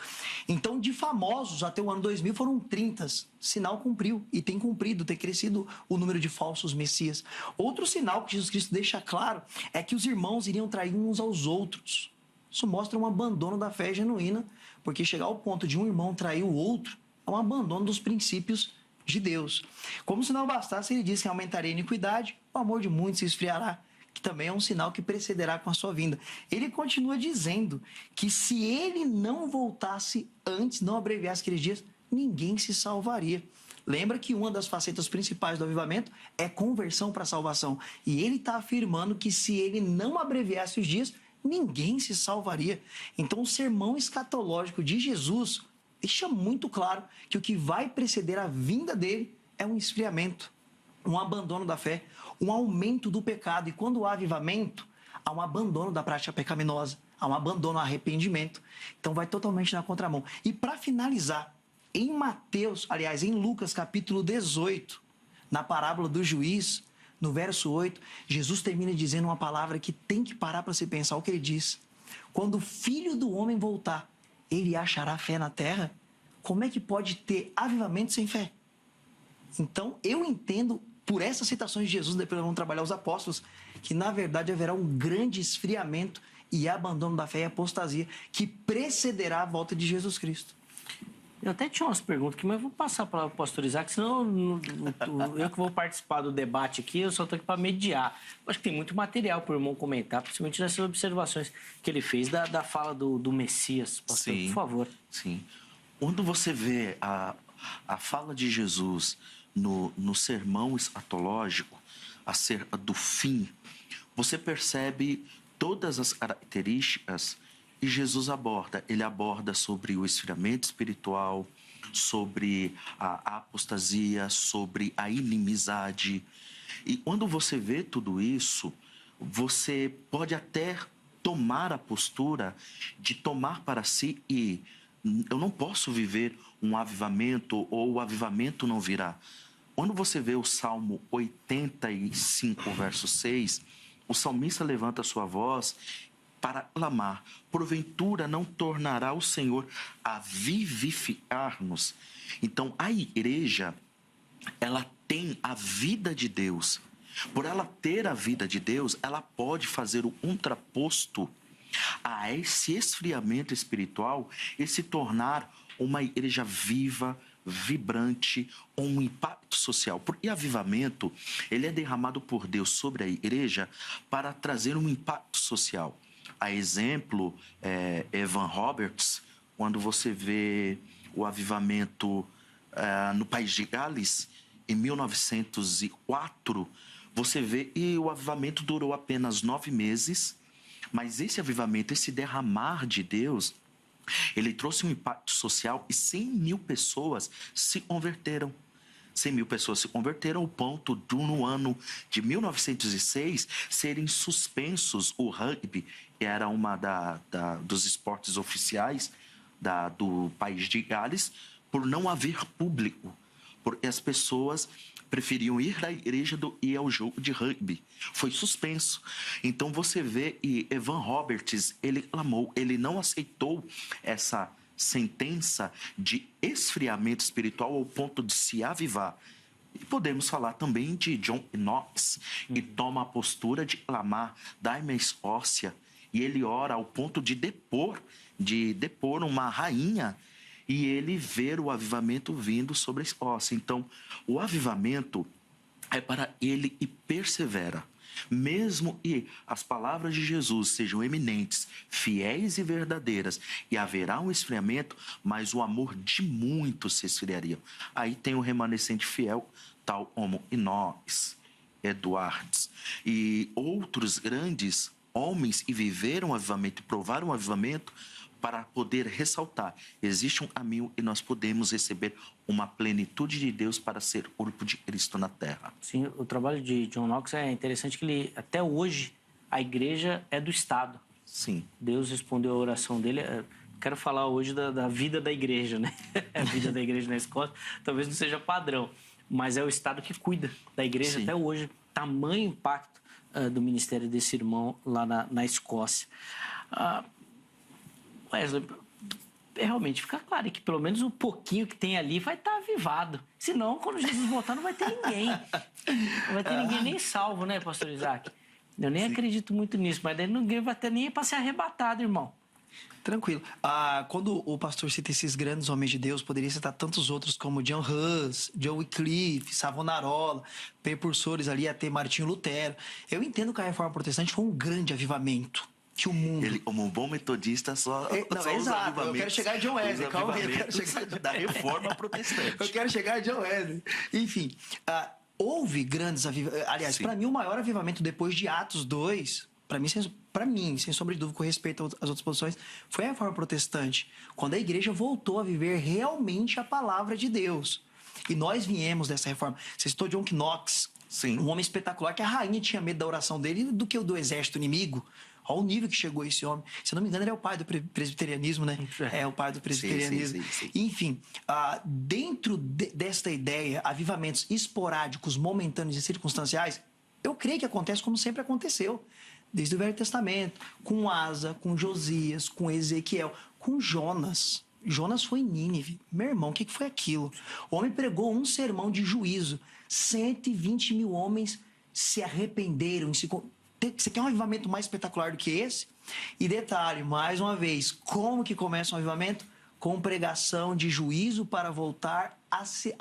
Então, de famosos até o ano 2000 foram 30. Sinal cumpriu e tem cumprido, tem crescido o número de falsos messias. Outro sinal que Jesus Cristo deixa claro é que os irmãos iriam trair uns aos outros. Isso mostra um abandono da fé genuína, porque chegar ao ponto de um irmão trair o outro é um abandono dos princípios de Deus. Como se não bastasse, ele diz que aumentaria a iniquidade, o amor de muitos se esfriará, que também é um sinal que precederá com a sua vinda. Ele continua dizendo que se ele não voltasse antes, não abreviasse aqueles dias, ninguém se salvaria. Lembra que uma das facetas principais do avivamento é conversão para a salvação. E ele está afirmando que se ele não abreviasse os dias, ninguém se salvaria. Então o sermão escatológico de Jesus deixa muito claro que o que vai preceder a vinda dele é um esfriamento, um abandono da fé, um aumento do pecado. E quando há avivamento, há um abandono da prática pecaminosa, há um abandono ao arrependimento. Então vai totalmente na contramão. E para finalizar, em Mateus, aliás, em Lucas capítulo 18, na parábola do juiz, no verso 8, Jesus termina dizendo uma palavra que tem que parar para se pensar o que ele diz. Quando o Filho do Homem voltar, ele achará fé na terra? Como é que pode ter avivamento sem fé? Então, eu entendo, por essas citações de Jesus, depois vamos trabalhar os apóstolos, que na verdade haverá um grande esfriamento e abandono da fé e apostasia que precederá a volta de Jesus Cristo. Eu até tinha umas perguntas aqui, mas eu vou passar para o pastor Isaac, senão eu que vou participar do debate aqui, eu só estou aqui para mediar. Acho que tem muito material para o irmão comentar, principalmente nessas observações que ele fez da fala do Messias. Pastor, Sim, por favor. Sim. Quando você vê a fala de Jesus no sermão escatológico acerca do fim, você percebe todas as características que Jesus aborda. Ele aborda sobre o esfriamento espiritual, sobre a apostasia, sobre a inimizade. E quando você vê tudo isso, você pode até tomar a postura de tomar para si e eu não posso viver um avivamento ou o avivamento não virá. Quando você vê o Salmo 85, verso 6, o salmista levanta a sua voz para clamar: porventura não tornará o Senhor a vivificar-nos? Então, a igreja, ela tem a vida de Deus. Por ela ter a vida de Deus, ela pode fazer o contraposto a esse esfriamento espiritual e se tornar uma igreja viva, vibrante, um impacto social. Porque avivamento, ele é derramado por Deus sobre a igreja para trazer um impacto social. A exemplo, Evan Roberts, quando você vê o avivamento no país de Gales, em 1904, você vê que o avivamento durou apenas 9 meses, mas esse avivamento, esse derramar de Deus, ele trouxe um impacto social e 100 mil pessoas se converteram. 100 mil pessoas se converteram ao ponto de, no ano de 1906, serem suspensos o rugby, que era uma dos esportes oficiais do país de Gales, por não haver público, porque as pessoas preferiam ir da igreja do que ir ao jogo de rugby. Foi suspenso. Então você vê, e Evan Roberts, ele clamou, ele não aceitou essa sentença de esfriamento espiritual ao ponto de se avivar. E podemos falar também de John Knox, que toma a postura de clamar: dai-me a Escócia, e ele ora ao ponto de depor uma rainha, e ele ver o avivamento vindo sobre a Escócia. Então, o avivamento é para ele e persevera. Mesmo que as palavras de Jesus sejam eminentes, fiéis e verdadeiras, e haverá um esfriamento, mas o amor de muitos se esfriaria. Aí tem o remanescente fiel, tal como Enoque, Eduardes e outros grandes homens e viveram o avivamento e provaram o avivamento para poder ressaltar. Existe um caminho e nós podemos receber uma plenitude de Deus para ser corpo de Cristo na Terra. Sim, o trabalho de John Knox é interessante que ele, até hoje, a igreja é do Estado. Sim. Deus respondeu a oração dele. Quero falar hoje da vida da igreja, né? A vida da igreja na Escócia talvez não seja padrão, mas é o Estado que cuida da igreja. Sim. Até hoje. Tamanho impacto do ministério desse irmão lá na Escócia. Wesley, realmente fica claro que pelo menos o pouquinho que tem ali vai estar avivado. Senão, quando Jesus voltar, não vai ter ninguém. Não vai ter ninguém nem salvo, né, pastor Isaac? Eu nem acredito muito nisso, mas daí ninguém vai ter nem para ser arrebatado, irmão. Tranquilo. Quando o pastor cita esses grandes homens de Deus, poderia citar tantos outros como John Hus, John Wycliffe, Savonarola, precursores ali até Martinho Lutero. Eu entendo que a Reforma Protestante foi um grande avivamento. Que o mundo... Ele, como um bom metodista, só exato. Eu quero chegar a John Wesley. Calma aí, eu quero chegar da Reforma Protestante. Eu quero chegar a John Wesley. Enfim, houve grandes avivamentos. Aliás, para mim, o maior avivamento depois de Atos 2, para mim, sem sombra de dúvida, com respeito às outras posições, foi a Reforma Protestante. Quando a igreja voltou a viver realmente a palavra de Deus. E nós viemos dessa reforma. Você citou John Knox, sim, um homem espetacular, que a rainha tinha medo da oração dele do que o do exército inimigo. Olha o nível que chegou esse homem. Se eu não me engano, ele é o pai do presbiterianismo, né? É o pai do presbiterianismo. Sim. Enfim, dentro desta ideia, avivamentos esporádicos, momentâneos e circunstanciais, eu creio que acontece como sempre aconteceu. Desde o Velho Testamento, com Asa, com Josias, com Ezequiel, com Jonas. Jonas foi em Nínive. Meu irmão, o que foi aquilo? O homem pregou um sermão de juízo. 120 mil homens se arrependeram. Você quer um avivamento mais espetacular do que esse? E detalhe, mais uma vez, como que começa um avivamento? Com pregação de juízo para voltar-se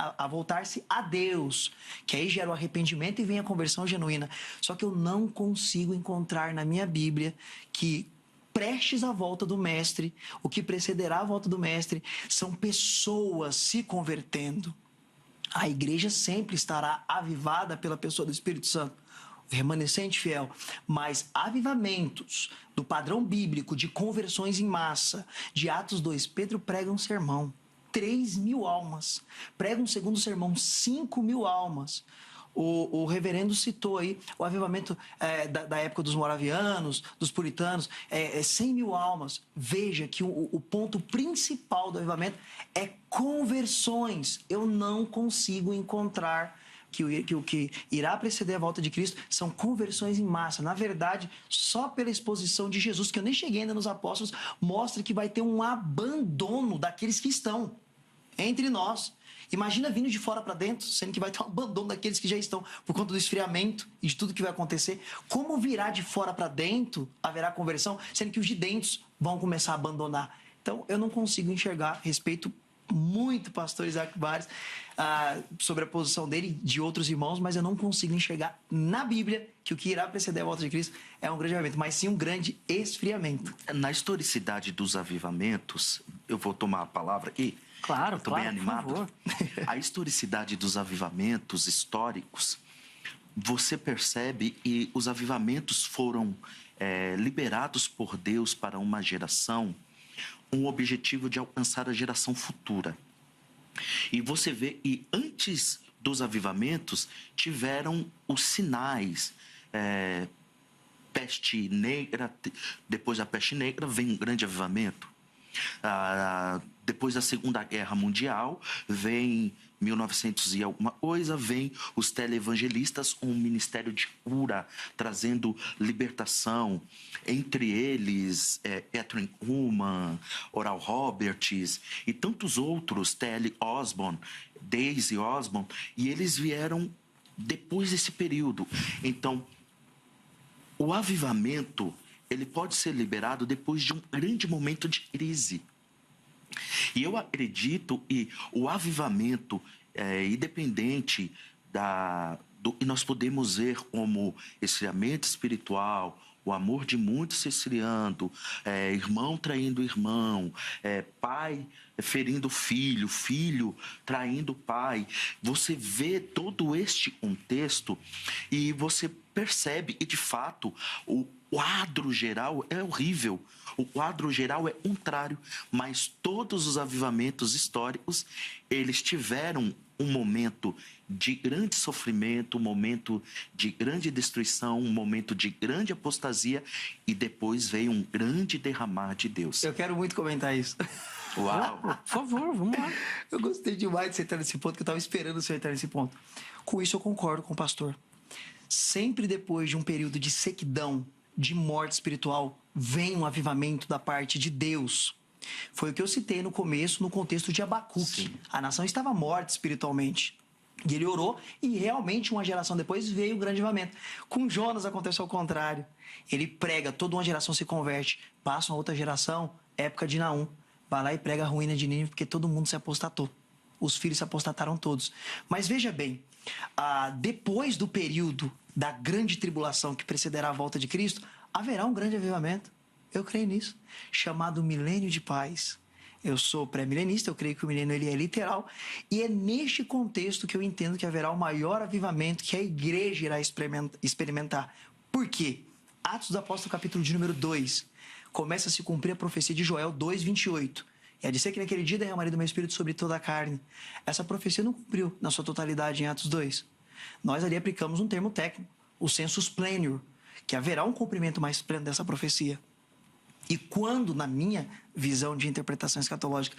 a Deus, que aí gera o arrependimento e vem a conversão genuína. Só que eu não consigo encontrar na minha Bíblia que prestes à volta do Mestre, o que precederá a volta do Mestre, são pessoas se convertendo. A igreja sempre estará avivada pela pessoa do Espírito Santo, remanescente fiel, mas avivamentos do padrão bíblico de conversões em massa, de Atos 2, Pedro prega um sermão, 3.000 almas, prega um segundo sermão, 5.000 almas. O reverendo citou aí o avivamento da época dos moravianos, dos puritanos, 100.000 almas. Veja que o ponto principal do avivamento é conversões. Eu não consigo encontrar que o que irá preceder a volta de Cristo são conversões em massa. Na verdade, só pela exposição de Jesus, que eu nem cheguei ainda nos apóstolos, mostra que vai ter um abandono daqueles que estão entre nós. Imagina vindo de fora para dentro, sendo que vai ter um abandono daqueles que já estão, por conta do esfriamento e de tudo que vai acontecer. Como virá de fora para dentro, haverá conversão, sendo que os de dentro vão começar a abandonar. Então, eu não consigo enxergar, respeito muito o pastor Isaac Bares sobre a posição dele e de outros irmãos, mas eu não consigo enxergar na Bíblia que o que irá preceder a volta de Cristo é um grande avivamento, mas sim um grande esfriamento. Na historicidade dos avivamentos, eu vou tomar a palavra aqui. Claro, estou bem animado. A historicidade dos avivamentos históricos, você percebe que os avivamentos foram liberados por Deus para uma geração, um objetivo de alcançar a geração futura. E você vê que antes dos avivamentos tiveram os sinais, peste negra, depois da peste negra vem um grande avivamento. Depois da Segunda Guerra Mundial, vem 1900 e alguma coisa, vem os televangelistas, um ministério de cura, trazendo libertação. Entre eles, Catherine Kuhlman, Oral Roberts e tantos outros, T.L. Osborne, Daisy Osborne, e eles vieram depois desse período. Então, o avivamento, ele pode ser liberado depois de um grande momento de crise. E eu acredito que o avivamento, independente E nós podemos ver como esfriamento espiritual, o amor de muitos se esfriando, irmão traindo irmão, pai ferindo filho, filho traindo pai. Você vê todo este contexto e você percebe, e de fato, o quadro geral é horrível. O quadro geral é contrário, mas todos os avivamentos históricos, eles tiveram um momento de grande sofrimento, um momento de grande destruição, um momento de grande apostasia, e depois veio um grande derramar de Deus. Eu quero muito comentar isso. Uau! Por favor, vamos lá. Eu gostei demais de você entrar nesse ponto, que eu estava esperando você entrar nesse ponto. Com isso eu concordo com o pastor. Sempre depois de um período de sequidão, de morte espiritual, vem um avivamento da parte de Deus. Foi o que eu citei no começo, no contexto de Abacuque. Sim. A nação estava morta espiritualmente. E ele orou, e realmente uma geração depois veio o grande avivamento. Com Jonas aconteceu ao contrário. Ele prega, toda uma geração se converte. Passa uma outra geração, época de Naum. Vai lá e prega a ruína de Nínive, porque todo mundo se apostatou. Os filhos se apostataram todos. Mas veja bem, depois do período da grande tribulação que precederá a volta de Cristo, haverá um grande avivamento. Eu creio nisso. Chamado milênio de paz. Eu sou pré-milenista, eu creio que o milênio ele é literal. E é neste contexto que eu entendo que haverá o maior avivamento que a igreja irá experimentar. Por quê? Atos dos Apóstolos, capítulo de número 2. Começa a se cumprir a profecia de Joel 2:28. E a dizer que naquele dia derramarei do meu espírito sobre toda a carne. Essa profecia não cumpriu na sua totalidade em Atos 2. Nós ali aplicamos um termo técnico, o sensus plenior, que haverá um cumprimento mais pleno dessa profecia. E quando, na minha visão de interpretação escatológica,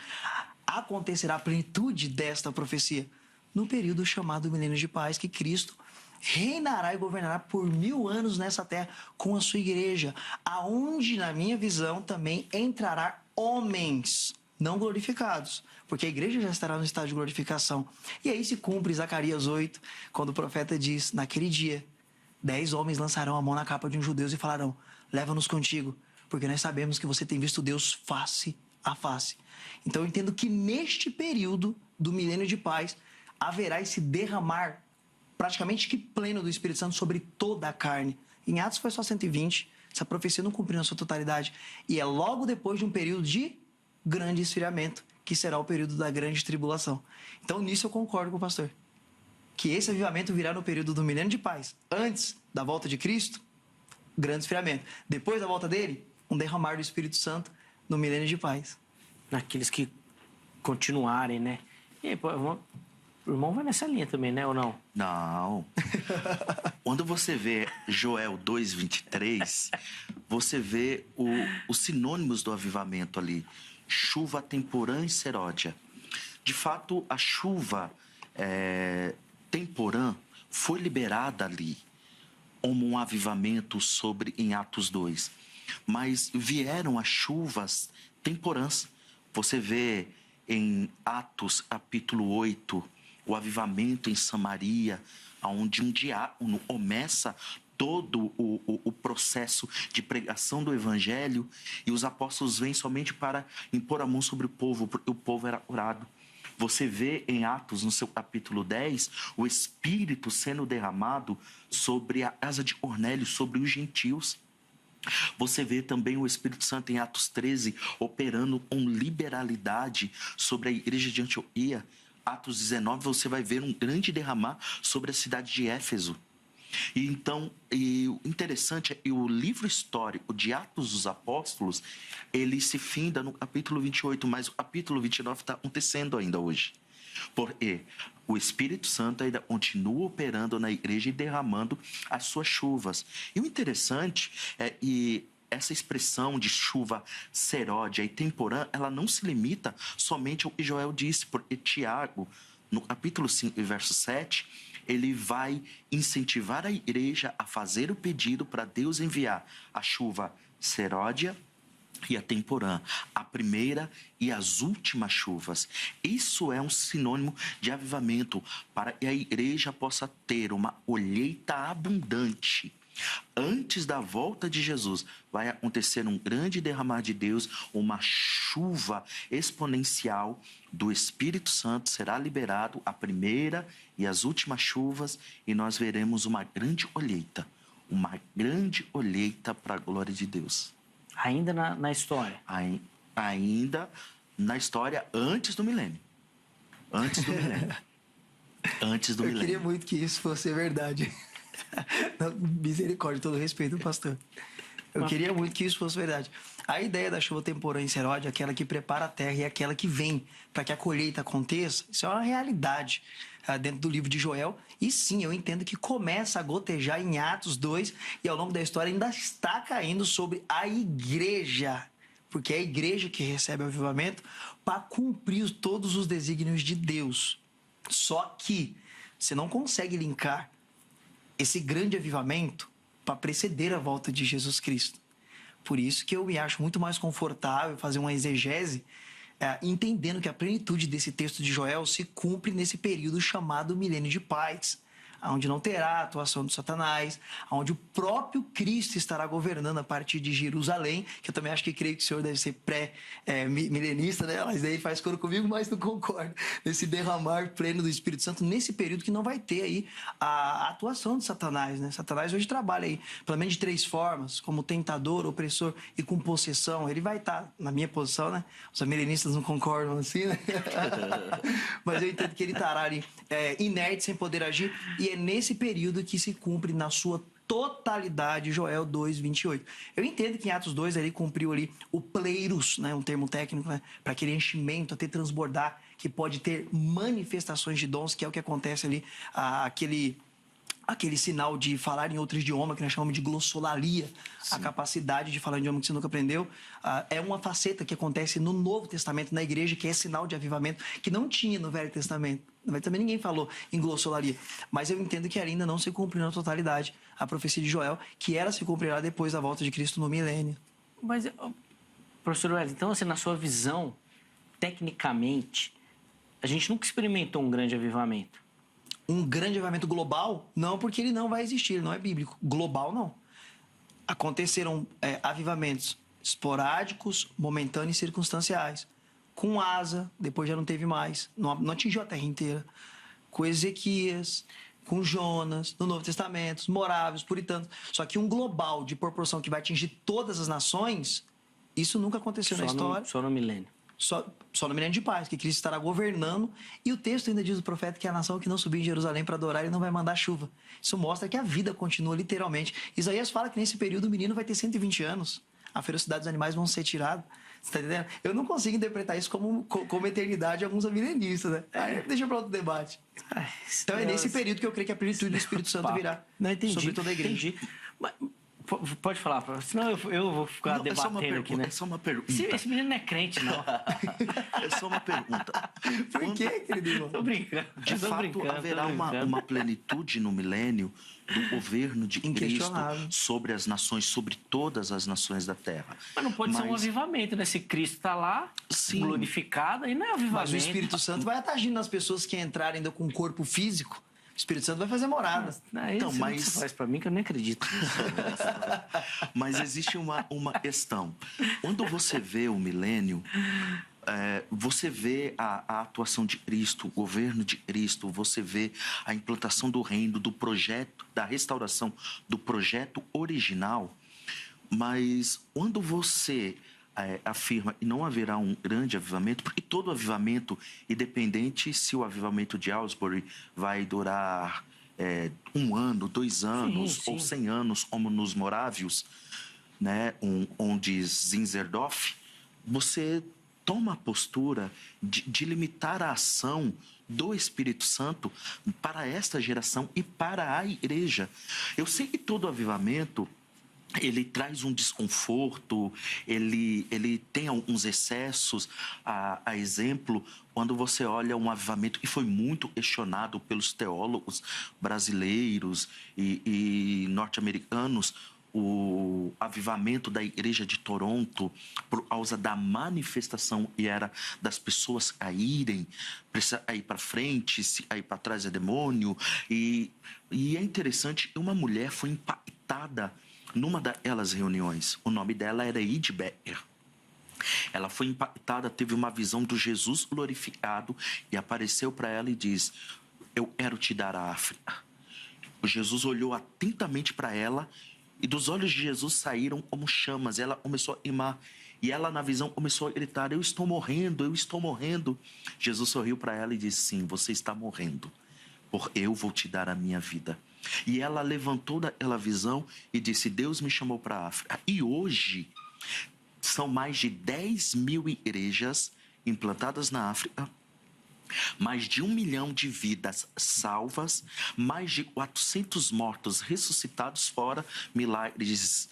acontecerá a plenitude desta profecia? No período chamado milênio de paz, que Cristo reinará e governará por 1000 anos nessa terra com a sua igreja, aonde, na minha visão, também entrará homens não glorificados, porque a igreja já estará no estado de glorificação. E aí se cumpre Zacarias 8, quando o profeta diz, naquele dia, 10 homens lançarão a mão na capa de um judeu e falarão, leva-nos contigo, porque nós sabemos que você tem visto Deus face a face. Então eu entendo que neste período do milênio de paz, haverá esse derramar praticamente que pleno do Espírito Santo sobre toda a carne. Em Atos foi só 120, essa profecia não cumpriu na sua totalidade. E é logo depois de um período de grande esfriamento, que será o período da grande tribulação. Então nisso eu concordo com o pastor. Que esse avivamento virá no período do milênio de paz. Antes da volta de Cristo, grande esfriamento. Depois da volta dele, um derramar do Espírito Santo no milênio de paz. Naqueles que continuarem, né? E aí, pô, o irmão vai nessa linha também, né? Ou não? Não. Quando você vê Joel 2:23, você vê os sinônimos do avivamento ali. Chuva, temporã e seródia. De fato, a chuva temporã foi liberada ali como um avivamento em Atos 2. Mas vieram as chuvas temporãs. Você vê em Atos capítulo 8, o avivamento em Samaria, onde um diácono começa todo o processo de pregação do evangelho, e os apóstolos vêm somente para impor a mão sobre o povo, porque o povo era curado. Você vê em Atos, no seu capítulo 10, o Espírito sendo derramado sobre a casa de Cornélio, sobre os gentios. Você vê também o Espírito Santo em Atos 13 operando com liberalidade sobre a igreja de Antioquia. Atos 19 você vai ver um grande derramar sobre a cidade de Éfeso. E então, o interessante é que o livro histórico de Atos dos Apóstolos, ele se finda no capítulo 28, mas o capítulo 29 está acontecendo ainda hoje. Porque o Espírito Santo ainda continua operando na igreja e derramando as suas chuvas. E o interessante é que essa expressão de chuva seródia e temporã, ela não se limita somente ao que Joel disse, porque Tiago, no capítulo 5, verso 7, ele vai incentivar a igreja a fazer o pedido para Deus enviar a chuva seródia e a temporã, a primeira e as últimas chuvas. Isso é um sinônimo de avivamento para que a igreja possa ter uma colheita abundante. Antes da volta de Jesus, vai acontecer um grande derramar de Deus, uma chuva exponencial do Espírito Santo será liberado, a primeira e as últimas chuvas, e nós veremos uma grande colheita para a glória de Deus. Ainda na história? Ainda na história antes do milênio. Antes do milênio. Antes do milênio. Eu queria muito que isso fosse verdade. Não, misericórdia, todo respeito, pastor. Eu queria muito que isso fosse verdade. A ideia da chuva temporã em Serode é aquela que prepara a terra e é aquela que vem para que a colheita aconteça. Isso é uma realidade dentro do livro de Joel. E sim, eu entendo que começa a gotejar em Atos 2 e ao longo da história ainda está caindo sobre a igreja. Porque é a igreja que recebe o avivamento para cumprir todos os desígnios de Deus. Só que você não consegue linkar esse grande avivamento para preceder a volta de Jesus Cristo. Por isso que eu me acho muito mais confortável fazer uma exegese entendendo que a plenitude desse texto de Joel se cumpre nesse período chamado Milênio de Paz, onde não terá a atuação de Satanás, onde o próprio Cristo estará governando a partir de Jerusalém, que eu também acho que creio que o senhor deve ser pré-milenista, né? Mas daí faz coro comigo, mas não concordo. Nesse derramar pleno do Espírito Santo, nesse período que não vai ter aí a atuação de Satanás, né? Satanás hoje trabalha aí, pelo menos de 3 formas, como tentador, opressor e com possessão. Ele vai estar na minha posição, né? Os milenistas não concordam assim, né? Mas eu entendo que ele estará ali inerte, sem poder agir, e é nesse período que se cumpre na sua totalidade Joel 2:28. Eu entendo que em Atos 2 ele cumpriu ali o pleiros, né, um termo técnico, né, para aquele enchimento até transbordar, que pode ter manifestações de dons, que é o que acontece ali, aquele sinal de falar em outro idioma, que nós chamamos de glossolalia, sim, a capacidade de falar em idioma que você nunca aprendeu, é uma faceta que acontece no Novo Testamento, na igreja, que é sinal de avivamento, que não tinha no Velho Testamento. No Velho também ninguém falou em glossolalia, mas eu entendo que ainda não se cumpriu na totalidade a profecia de Joel, que ela se cumprirá depois da volta de Cristo no milênio. Mas, professor Wesley, então, assim, na sua visão, tecnicamente, a gente nunca experimentou um grande avivamento. Um grande avivamento global? Não, porque ele não vai existir, ele não é bíblico. Global, não. Aconteceram avivamentos esporádicos, momentâneos e circunstanciais. Com Asa, depois já não teve mais, não atingiu a terra inteira. Com Ezequias, com Jonas, no Novo Testamento, os moráveis, puritanos. Só que um global de proporção que vai atingir todas as nações, isso nunca aconteceu na história. Só no milênio. Só no milênio de paz, que Cristo estará governando. E o texto ainda diz do profeta que a nação que não subir em Jerusalém para adorar, ele não vai mandar chuva. Isso mostra que a vida continua literalmente. Isaías fala que nesse período o menino vai ter 120 anos. A ferocidade dos animais vão ser tirados. Você tá entendendo? Eu não consigo interpretar isso como eternidade de alguns milenistas, né? Deixa para outro debate. Então é nesse período que eu creio que a plenitude do Espírito Santo virá sobre toda a igreja. Entendi. Mas, pode falar, senão eu vou ficar debatendo aqui, né? É só uma pergunta. Esse menino não é crente, não. É só uma pergunta. Por que, querido irmão? Tô brincando. De fato, haverá uma plenitude no milênio do governo de Cristo sobre as nações, sobre todas as nações da terra. Mas não pode ser um avivamento, né? Se Cristo está lá, sim, glorificado, aí não é avivamento. Mas o Espírito Santo vai estar agindo nas pessoas que entrarem ainda com um corpo físico. O Espírito Santo vai fazer morada. Então, mas você faz para mim que eu nem acredito. Mas existe uma questão. Quando você vê o milênio, você vê a atuação de Cristo, o governo de Cristo, você vê a implantação do reino, do projeto, da restauração do projeto original. Mas quando você afirma que não haverá um grande avivamento, porque todo avivamento, independente se o avivamento de Asbury vai durar 1 ano, 2 anos, sim, ou 100 anos, como nos Morávios, né, onde Zinzendorf, você toma a postura de limitar a ação do Espírito Santo para esta geração e para a igreja. Eu sei que todo avivamento ele traz um desconforto, ele tem alguns excessos, a exemplo, quando você olha um avivamento que foi muito questionado pelos teólogos brasileiros e norte-americanos, o avivamento da igreja de Toronto, por causa da manifestação e era das pessoas caírem, precisa ir para frente, se ir para trás é demônio, e é interessante, uma mulher foi impactada impactada numa daquelas reuniões. O nome dela era Id Becker. Ela foi impactada, teve uma visão do Jesus glorificado e apareceu para ela e diz: eu quero te dar a África. O Jesus olhou atentamente para ela e dos olhos de Jesus saíram como chamas. Ela começou a queimar e ela na visão começou a gritar: eu estou morrendo, eu estou morrendo. Jesus sorriu para ela e disse: sim, você está morrendo, porque eu vou te dar a minha vida. E ela levantou daquela visão e disse: Deus me chamou para a África. E hoje são mais de 10 mil igrejas implantadas na África, mais de 1 milhão de vidas salvas, mais de 400 mortos ressuscitados, fora milagres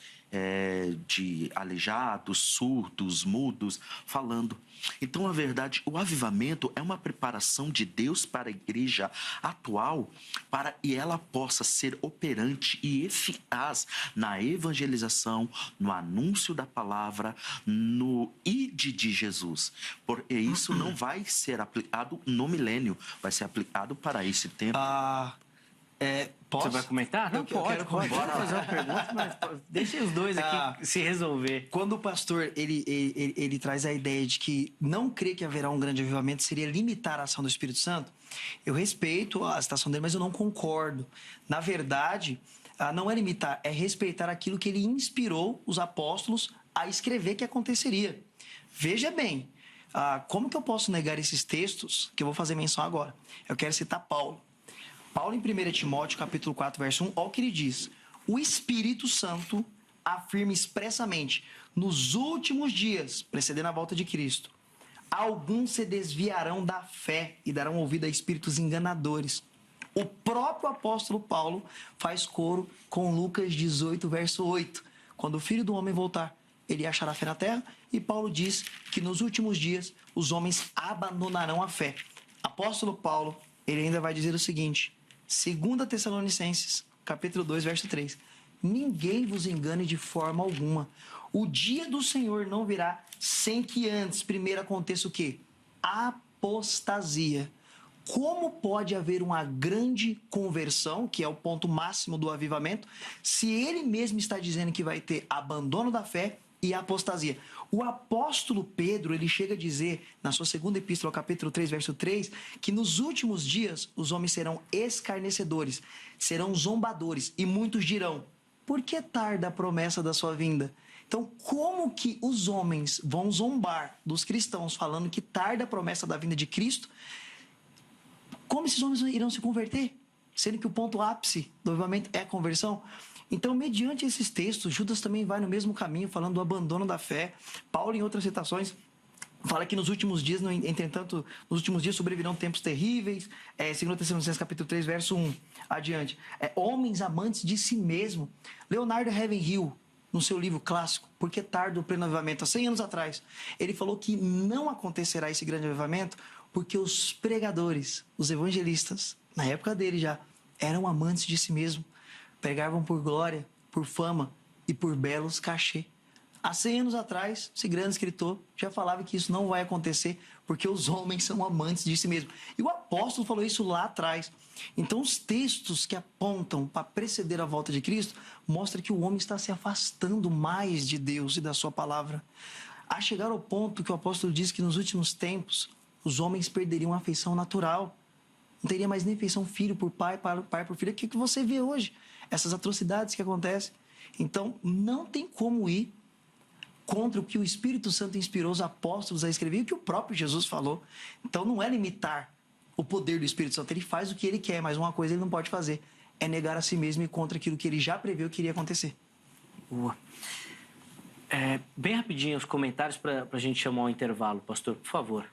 de aleijados, surdos, mudos, falando. Então, a verdade, o avivamento é uma preparação de Deus para a igreja atual, para que ela possa ser operante e eficaz na evangelização, no anúncio da palavra, no ide de Jesus. Porque isso não vai ser aplicado no milênio, vai ser aplicado para esse tempo. Posso? Você vai comentar? Não, pode fazer uma pergunta, mas deixa os dois aqui se resolver. Quando o pastor ele traz a ideia de que não crê que haverá um grande avivamento seria limitar a ação do Espírito Santo, eu respeito a citação dele, mas eu não concordo. Na verdade, não é limitar, é respeitar aquilo que ele inspirou os apóstolos a escrever que aconteceria. Veja bem, como que eu posso negar esses textos que eu vou fazer menção agora? Eu quero citar Paulo. Paulo, em 1 Timóteo, capítulo 4, verso 1, olha o que ele diz. O Espírito Santo afirma expressamente: nos últimos dias, precedendo a volta de Cristo, alguns se desviarão da fé e darão ouvido a espíritos enganadores. O próprio apóstolo Paulo faz coro com Lucas 18, verso 8. Quando o Filho do Homem voltar, ele achará fé na terra. E Paulo diz que nos últimos dias os homens abandonarão a fé. Apóstolo Paulo, ele ainda vai dizer o seguinte: 2 Tessalonicenses, capítulo 2, verso 3. Ninguém vos engane de forma alguma. O dia do Senhor não virá sem que antes primeiro aconteça o quê? Apostasia. Como pode haver uma grande conversão, que é o ponto máximo do avivamento, se ele mesmo está dizendo que vai ter abandono da fé e apostasia? O apóstolo Pedro, ele chega a dizer, na sua segunda epístola, capítulo 3, verso 3, que nos últimos dias os homens serão escarnecedores, serão zombadores, e muitos dirão: por que tarda a promessa da sua vinda? Então, como que os homens vão zombar dos cristãos falando que tarda a promessa da vinda de Cristo? Como esses homens irão se converter? Sendo que o ponto ápice do avivamento é a conversão. Então, mediante esses textos, Judas também vai no mesmo caminho, falando do abandono da fé. Paulo, em outras citações, fala que nos últimos dias, entretanto, nos últimos dias sobrevirão tempos terríveis. 2 Tessalonicenses, capítulo 3, verso 1, adiante. Homens amantes de si mesmo. Leonardo Ravenhill, no seu livro clássico, Por que Tarda o Pleno Avivamento, há 100 anos atrás, ele falou que não acontecerá esse grande avivamento porque os pregadores, os evangelistas, na época dele já, eram amantes de si mesmo. Pregavam por glória, por fama e por belos cachê. Há 100 anos atrás, esse grande escritor já falava que isso não vai acontecer porque os homens são amantes de si mesmos. E o apóstolo falou isso lá atrás. Então, os textos que apontam para preceder a volta de Cristo mostram que o homem está se afastando mais de Deus e da sua palavra. A chegar ao ponto que o apóstolo diz que nos últimos tempos os homens perderiam a afeição natural. Não teria mais nem afeição filho por pai, pai por filho. O que você vê hoje? Essas atrocidades que acontecem. Então, não tem como ir contra o que o Espírito Santo inspirou os apóstolos a escrever e o que o próprio Jesus falou. Então, não é limitar o poder do Espírito Santo. Ele faz o que ele quer, mas uma coisa ele não pode fazer: é negar a si mesmo e contra aquilo que ele já preveu que iria acontecer. Boa. Bem rapidinho os comentários para a gente chamar o intervalo, pastor, por favor.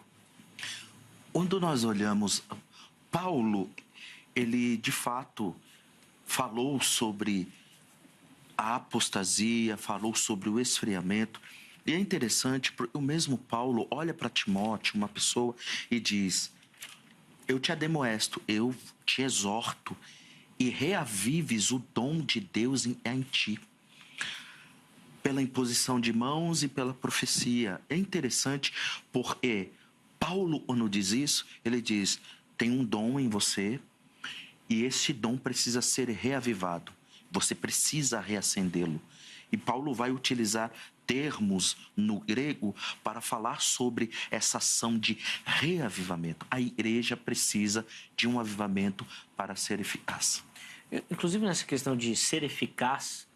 Quando nós olhamos, Paulo, ele de fato falou sobre a apostasia, falou sobre o esfriamento. E é interessante porque o mesmo Paulo olha para Timóteo, uma pessoa, e diz: eu te ademoesto, eu te exorto, e reavives o dom de Deus em ti, pela imposição de mãos e pela profecia. É interessante porque Paulo, quando diz isso, ele diz: tem um dom em você e esse dom precisa ser reavivado. você precisa reacendê-lo. E Paulo vai utilizar termos no grego para falar sobre essa ação de reavivamento. A igreja precisa de um avivamento para ser eficaz. Inclusive, nessa questão de ser eficaz,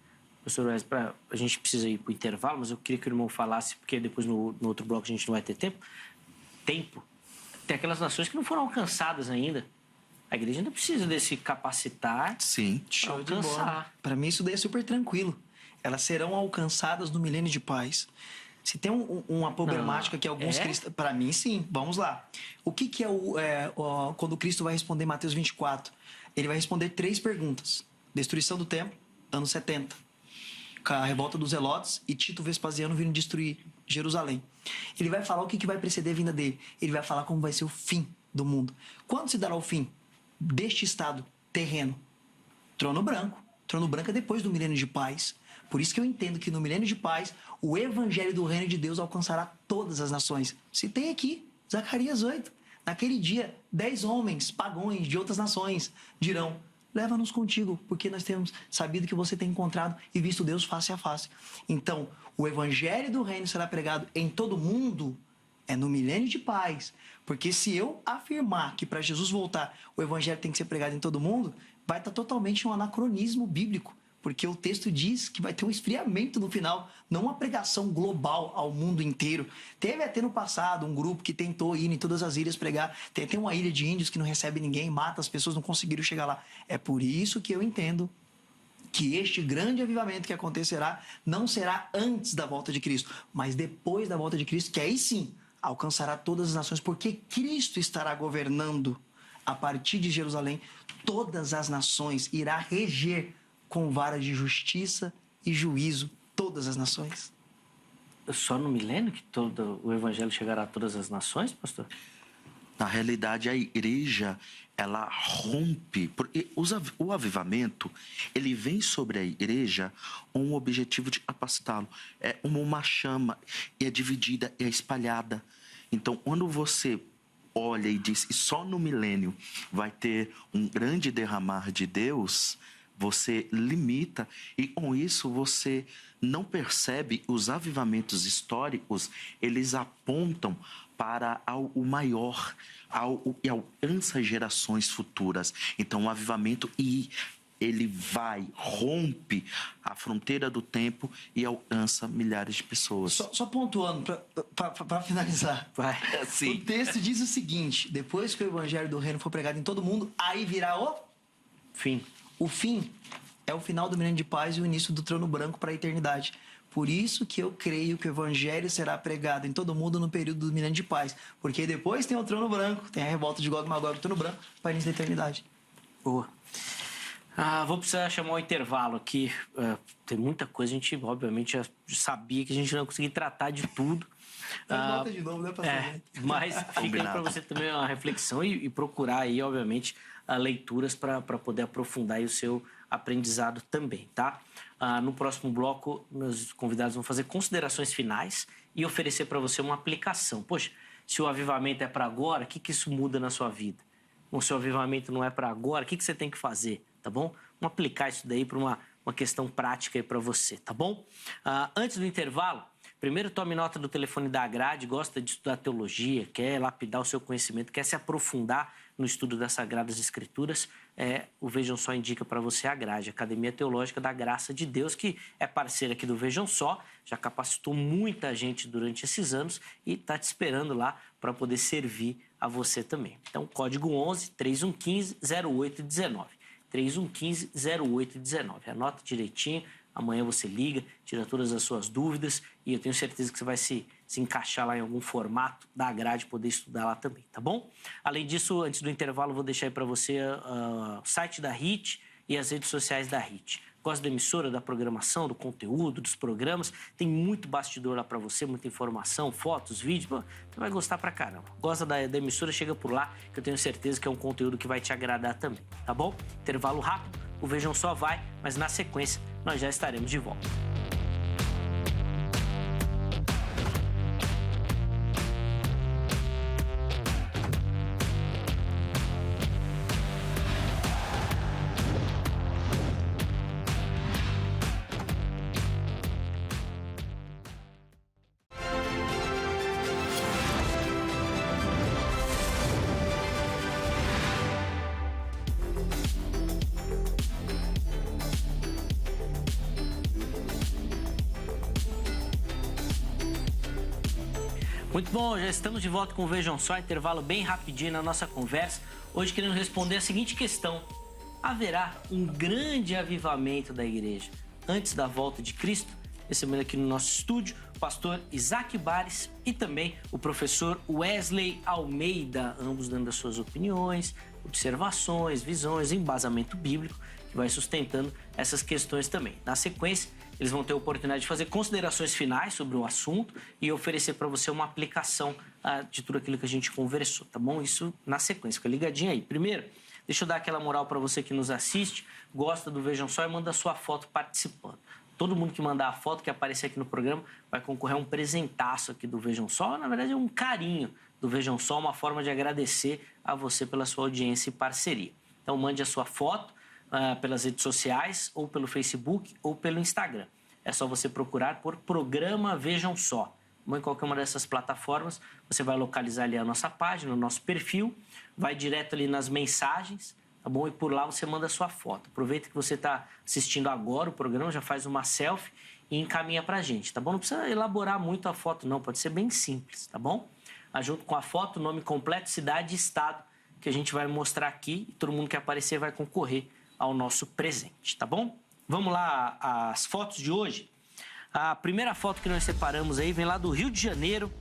professor Wesley, a gente precisa ir para o intervalo, mas eu queria que o irmão falasse, porque depois no outro bloco a gente não vai ter tempo. Tem aquelas nações que não foram alcançadas ainda. A igreja ainda precisa desse capacitar. Sim. Show de bola. Alcançar. Para mim, isso daí é super tranquilo. Elas serão alcançadas no milênio de paz. Se tem uma problemática que alguns cristãos... Para mim, sim. Vamos lá. O que é quando Cristo vai responder em Mateus 24? Ele vai responder 3 perguntas. Destruição do templo, ano 70. A revolta dos Zelotes e Tito Vespasiano vindo destruir Jerusalém. Ele vai falar o que vai preceder a vinda dele. Ele vai falar como vai ser o fim do mundo. Quando se dará o fim deste estado terreno? Trono branco. Trono branco é depois do milênio de paz. Por isso que eu entendo que no milênio de paz, o evangelho do reino de Deus alcançará todas as nações. Citei aqui, Zacarias 8. Naquele dia, 10 homens pagões de outras nações dirão: leva-nos contigo, porque nós temos sabido que você tem encontrado e visto Deus face a face. Então, o evangelho do reino será pregado em todo o mundo, é no milênio de paz. Porque se eu afirmar que para Jesus voltar o evangelho tem que ser pregado em todo mundo, vai estar totalmente um anacronismo bíblico. Porque o texto diz que vai ter um esfriamento no final, não uma pregação global ao mundo inteiro. Teve até no passado um grupo que tentou ir em todas as ilhas pregar. Tem até uma ilha de índios que não recebe ninguém, mata as pessoas, não conseguiram chegar lá. É por isso que eu entendo que este grande avivamento que acontecerá não será antes da volta de Cristo, mas depois da volta de Cristo, que aí sim alcançará todas as nações, porque Cristo estará governando a partir de Jerusalém. Todas as nações irá reger com vara de justiça e juízo todas as nações. Só no milênio que todo o evangelho chegará a todas as nações, pastor? Na realidade, a igreja, ela rompe, porque o avivamento, ele vem sobre a igreja com o objetivo de capacitá-lo. É uma chama, e é dividida, é espalhada. Então, quando você olha e diz que só no milênio vai ter um grande derramar de Deus, você limita, e com isso você não percebe os avivamentos históricos, eles apontam para algo maior, algo que alcança gerações futuras. Então o avivamento, ele rompe a fronteira do tempo e alcança milhares de pessoas. Só pontuando, para finalizar. Vai. Sim. O texto diz o seguinte: depois que o evangelho do reino for pregado em todo mundo, aí virá o Fim. O fim é o final do milênio de paz e o início do trono branco para a eternidade. Por isso que eu creio que o evangelho será pregado em todo mundo no período do milênio de paz. Porque depois tem o trono branco, tem a revolta de Gog e Magog, o trono branco, para o início da eternidade. Boa. Vou precisar chamar um intervalo aqui. Tem muita coisa, a gente obviamente já sabia que a gente não ia conseguir tratar de tudo. Volta de novo, né, pastor? Mas fica aí para você também uma reflexão e procurar aí, obviamente, leituras para poder aprofundar aí o seu aprendizado também, tá? No próximo bloco, meus convidados vão fazer considerações finais e oferecer para você uma aplicação. Poxa, se o avivamento é para agora, o que isso muda na sua vida? Ou se o avivamento não é para agora, o que você tem que fazer, tá bom? Vamos aplicar isso daí para uma questão prática aí para você, tá bom? Antes do intervalo, primeiro tome nota do telefone da Agrade, gosta de estudar teologia, quer lapidar o seu conhecimento, quer se aprofundar no estudo das Sagradas Escrituras, o Vejam Só indica para você a Agrade, Academia Teológica da Graça de Deus, que é parceira aqui do Vejam Só, já capacitou muita gente durante esses anos e está te esperando lá para poder servir a você também. Então, código 11 3115 0819. 3115 0819. Anota direitinho. Amanhã você liga, tira todas as suas dúvidas e eu tenho certeza que você vai se encaixar lá em algum formato da grade, poder estudar lá também, tá bom? Além disso, antes do intervalo, eu vou deixar aí para você o site da HIT e as redes sociais da HIT. Gosta da emissora, da programação, do conteúdo, dos programas? Tem muito bastidor lá para você, muita informação, fotos, vídeos. Você vai gostar pra caramba. Gosta da emissora? Chega por lá, que eu tenho certeza que é um conteúdo que vai te agradar também, tá bom? Intervalo rápido, o Vejam Só vai, mas na sequência nós já estaremos de volta. Muito bom, já estamos de volta com o Vejam Só, intervalo bem rapidinho na nossa conversa. Hoje querendo responder a seguinte questão: haverá um grande avivamento da igreja antes da volta de Cristo? Recebendo aqui no nosso estúdio o pastor Isaac Bares e também o professor Wesley Almeida, ambos dando as suas opiniões, observações, visões, embasamento bíblico, que vai sustentando essas questões também. Na sequência, eles vão ter a oportunidade de fazer considerações finais sobre o assunto e oferecer para você uma aplicação de tudo aquilo que a gente conversou, tá bom? Isso na sequência, fica ligadinho aí. Primeiro, deixa eu dar aquela moral para você que nos assiste, gosta do Vejam Só e manda sua foto participando. Todo mundo que mandar a foto, que aparecer aqui no programa, vai concorrer a um presentaço aqui do Vejam Só. Na verdade, é um carinho do Vejam Só, uma forma de agradecer a você pela sua audiência e parceria. Então, mande a sua foto pelas redes sociais, ou pelo Facebook, ou pelo Instagram. É só você procurar por Programa Vejam Só. Em qualquer uma dessas plataformas, você vai localizar ali a nossa página, o nosso perfil, vai direto ali nas mensagens, tá bom? E por lá você manda a sua foto. Aproveita que você está assistindo agora o programa, já faz uma selfie e encaminha pra gente, tá bom? Não precisa elaborar muito a foto, não. Pode ser bem simples, tá bom? Junto com a foto, nome completo, cidade e estado, que a gente vai mostrar aqui e todo mundo que aparecer vai concorrer ao nosso presente, tá bom? Vamos lá, as fotos de hoje. A primeira foto que nós separamos aí vem lá do Rio de Janeiro,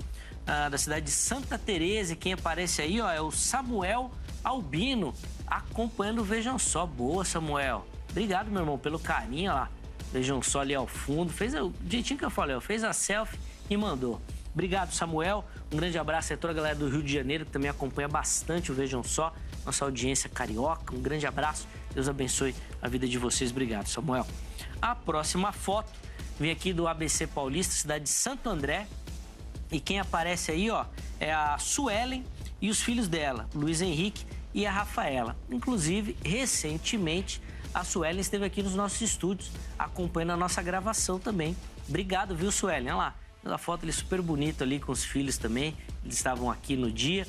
da cidade de Santa Teresa. E quem aparece aí, ó, é o Samuel Albino, acompanhando o Vejam Só. Boa, Samuel. Obrigado, meu irmão, pelo carinho, ó lá. Vejam Só ali ao fundo. Fez o jeitinho que eu falei, ó, fez a selfie e mandou. Obrigado, Samuel. Um grande abraço a toda a galera do Rio de Janeiro, que também acompanha bastante o Vejam Só. Nossa audiência carioca. Um grande abraço. Deus abençoe a vida de vocês. Obrigado, Samuel. A próxima foto vem aqui do ABC Paulista, cidade de Santo André. E quem aparece aí, ó, é a Suelen e os filhos dela, Luiz Henrique e a Rafaela. Inclusive, recentemente, a Suelen esteve aqui nos nossos estúdios, acompanhando a nossa gravação também. Obrigado, viu, Suelen? Olha lá, a foto ali super bonita ali com os filhos também. Eles estavam aqui no dia.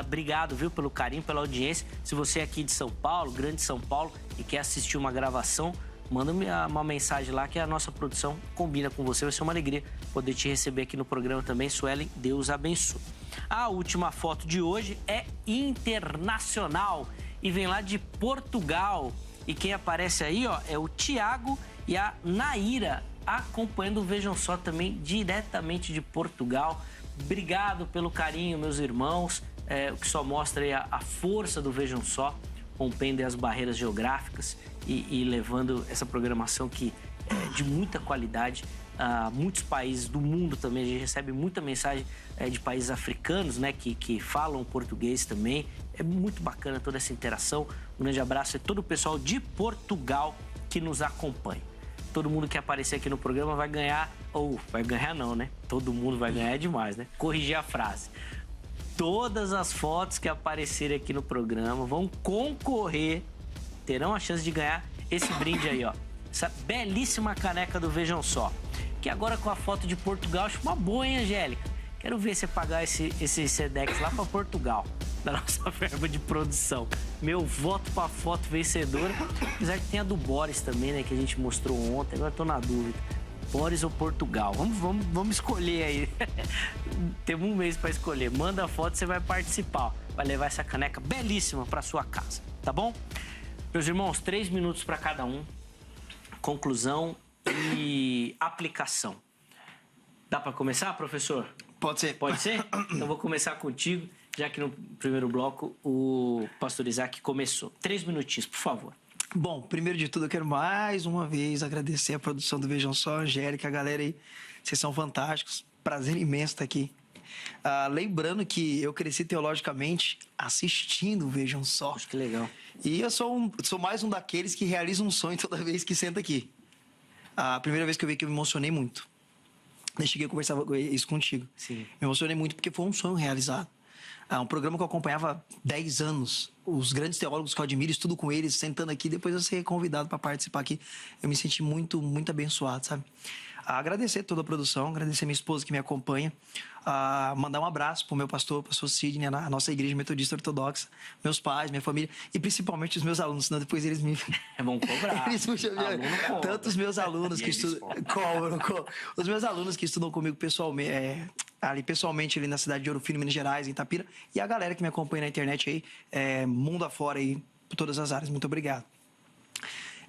Obrigado, viu, pelo carinho, pela audiência. Se você é aqui de São Paulo, Grande São Paulo, e quer assistir uma gravação, manda-me uma mensagem lá que a nossa produção combina com você. Vai ser uma alegria poder te receber aqui no programa também. Suelen, Deus abençoe. A última foto de hoje é internacional e vem lá de Portugal. E quem aparece aí, ó, é o Tiago e a Naíra, acompanhando o Vejam Só também diretamente de Portugal. Obrigado pelo carinho, meus irmãos. O que só mostra aí a força do Vejam Só, rompendo as barreiras geográficas e levando essa programação que é de muita qualidade a muitos países do mundo também. A gente recebe muita mensagem de países africanos, né, que falam português também. É muito bacana toda essa interação. Um grande abraço a todo o pessoal de Portugal que nos acompanha. Todo mundo que aparecer aqui no programa vai ganhar, ou vai ganhar não, né? Todo mundo vai ganhar é demais, né? Corrigir a frase. Todas as fotos que aparecerem aqui no programa vão concorrer, terão a chance de ganhar esse brinde aí, ó. Essa belíssima caneca do Vejam Só. Que agora com a foto de Portugal, acho uma boa, hein, Angélica? Quero ver você pagar esse Sedex lá para Portugal, da nossa verba de produção. Meu voto para foto vencedora. Apesar que tem a do Boris também, né, que a gente mostrou ontem. Agora tô na dúvida. Boris ou Portugal? Vamos escolher aí. Temos um mês para escolher. Manda a foto, você vai participar. Vai levar essa caneca belíssima para sua casa, tá bom? Meus irmãos, 3 minutos para cada um. Conclusão e aplicação. Dá para começar, professor? Pode ser. Pode ser? Então vou começar contigo, já que no primeiro bloco o pastor Isaac começou. 3 minutinhos, por favor. Bom, primeiro de tudo eu quero mais uma vez agradecer a produção do Vejam Só, a Angélica, a galera aí. Vocês são fantásticos. Prazer imenso estar aqui. Lembrando que eu cresci teologicamente assistindo o Vejam Só. Acho que legal. E eu sou mais um daqueles que realiza um sonho toda vez que senta aqui. A primeira vez que eu vi que eu me emocionei muito. Eu cheguei a conversar isso contigo. Sim. Me emocionei muito porque foi um sonho realizado. Um programa que eu acompanhava há 10 anos. Os grandes teólogos que eu admiro, estudo com eles, sentando aqui. Depois eu ser convidado para participar aqui. Eu me senti muito, muito abençoado, sabe? Agradecer toda a produção, agradecer minha esposa que me acompanha. Mandar um abraço pro meu pastor, pastor Sidney, na nossa igreja metodista ortodoxa. Meus pais, minha família e principalmente os meus alunos, senão depois eles me... É bom cobrar. Eles puxam tanto os meus alunos que estudam... Os meus alunos que estudam comigo pessoalmente, ali pessoalmente ali na cidade de Ouro Fino, Minas Gerais, em Itapira, e a galera que me acompanha na internet aí, mundo afora aí, por todas as áreas. Muito obrigado.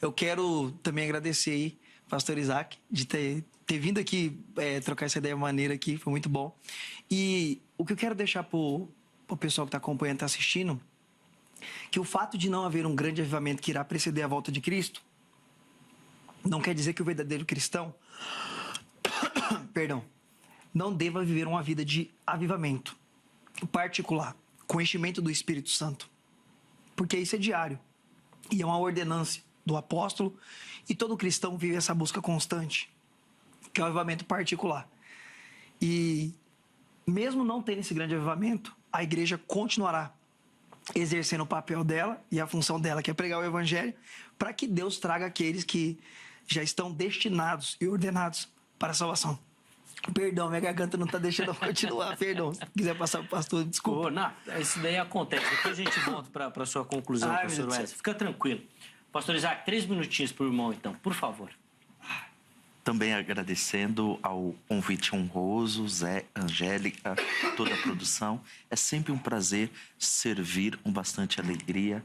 Eu quero também agradecer aí, pastor Isaac, de ter vindo aqui trocar essa ideia maneira aqui, foi muito bom. E o que eu quero deixar pro pessoal que está acompanhando, está assistindo, que o fato de não haver um grande avivamento que irá preceder a volta de Cristo, não quer dizer que o verdadeiro cristão, perdão, não deva viver uma vida de avivamento particular, com enchimento do Espírito Santo. Porque isso é diário. E é uma ordenância do apóstolo. E todo cristão vive essa busca constante, que é o avivamento particular. E mesmo não tendo esse grande avivamento, a igreja continuará exercendo o papel dela e a função dela, que é pregar o evangelho, para que Deus traga aqueles que já estão destinados e ordenados para a salvação. Perdão, minha garganta não está deixando eu continuar. Perdão, se quiser passar para o pastor, desculpa. Não, isso daí acontece. Depois a gente volta para a sua conclusão, pastor Wesley. Fica tranquilo. Pastor Isaac, 3 minutinhos por irmão, então, por favor. Também agradecendo ao convite honroso, Zé, Angélica, toda a produção. É sempre um prazer servir com bastante alegria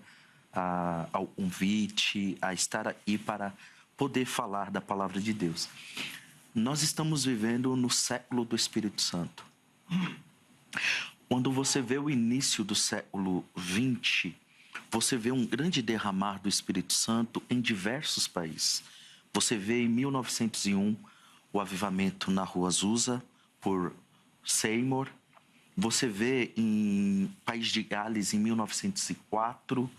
ao convite, a estar aí para poder falar da palavra de Deus. Nós estamos vivendo no século do Espírito Santo. Quando você vê o início do século XX, você vê um grande derramar do Espírito Santo em diversos países. Você vê em 1901 o avivamento na Rua Azusa, por Seymour. Você vê em País de Gales em 1904.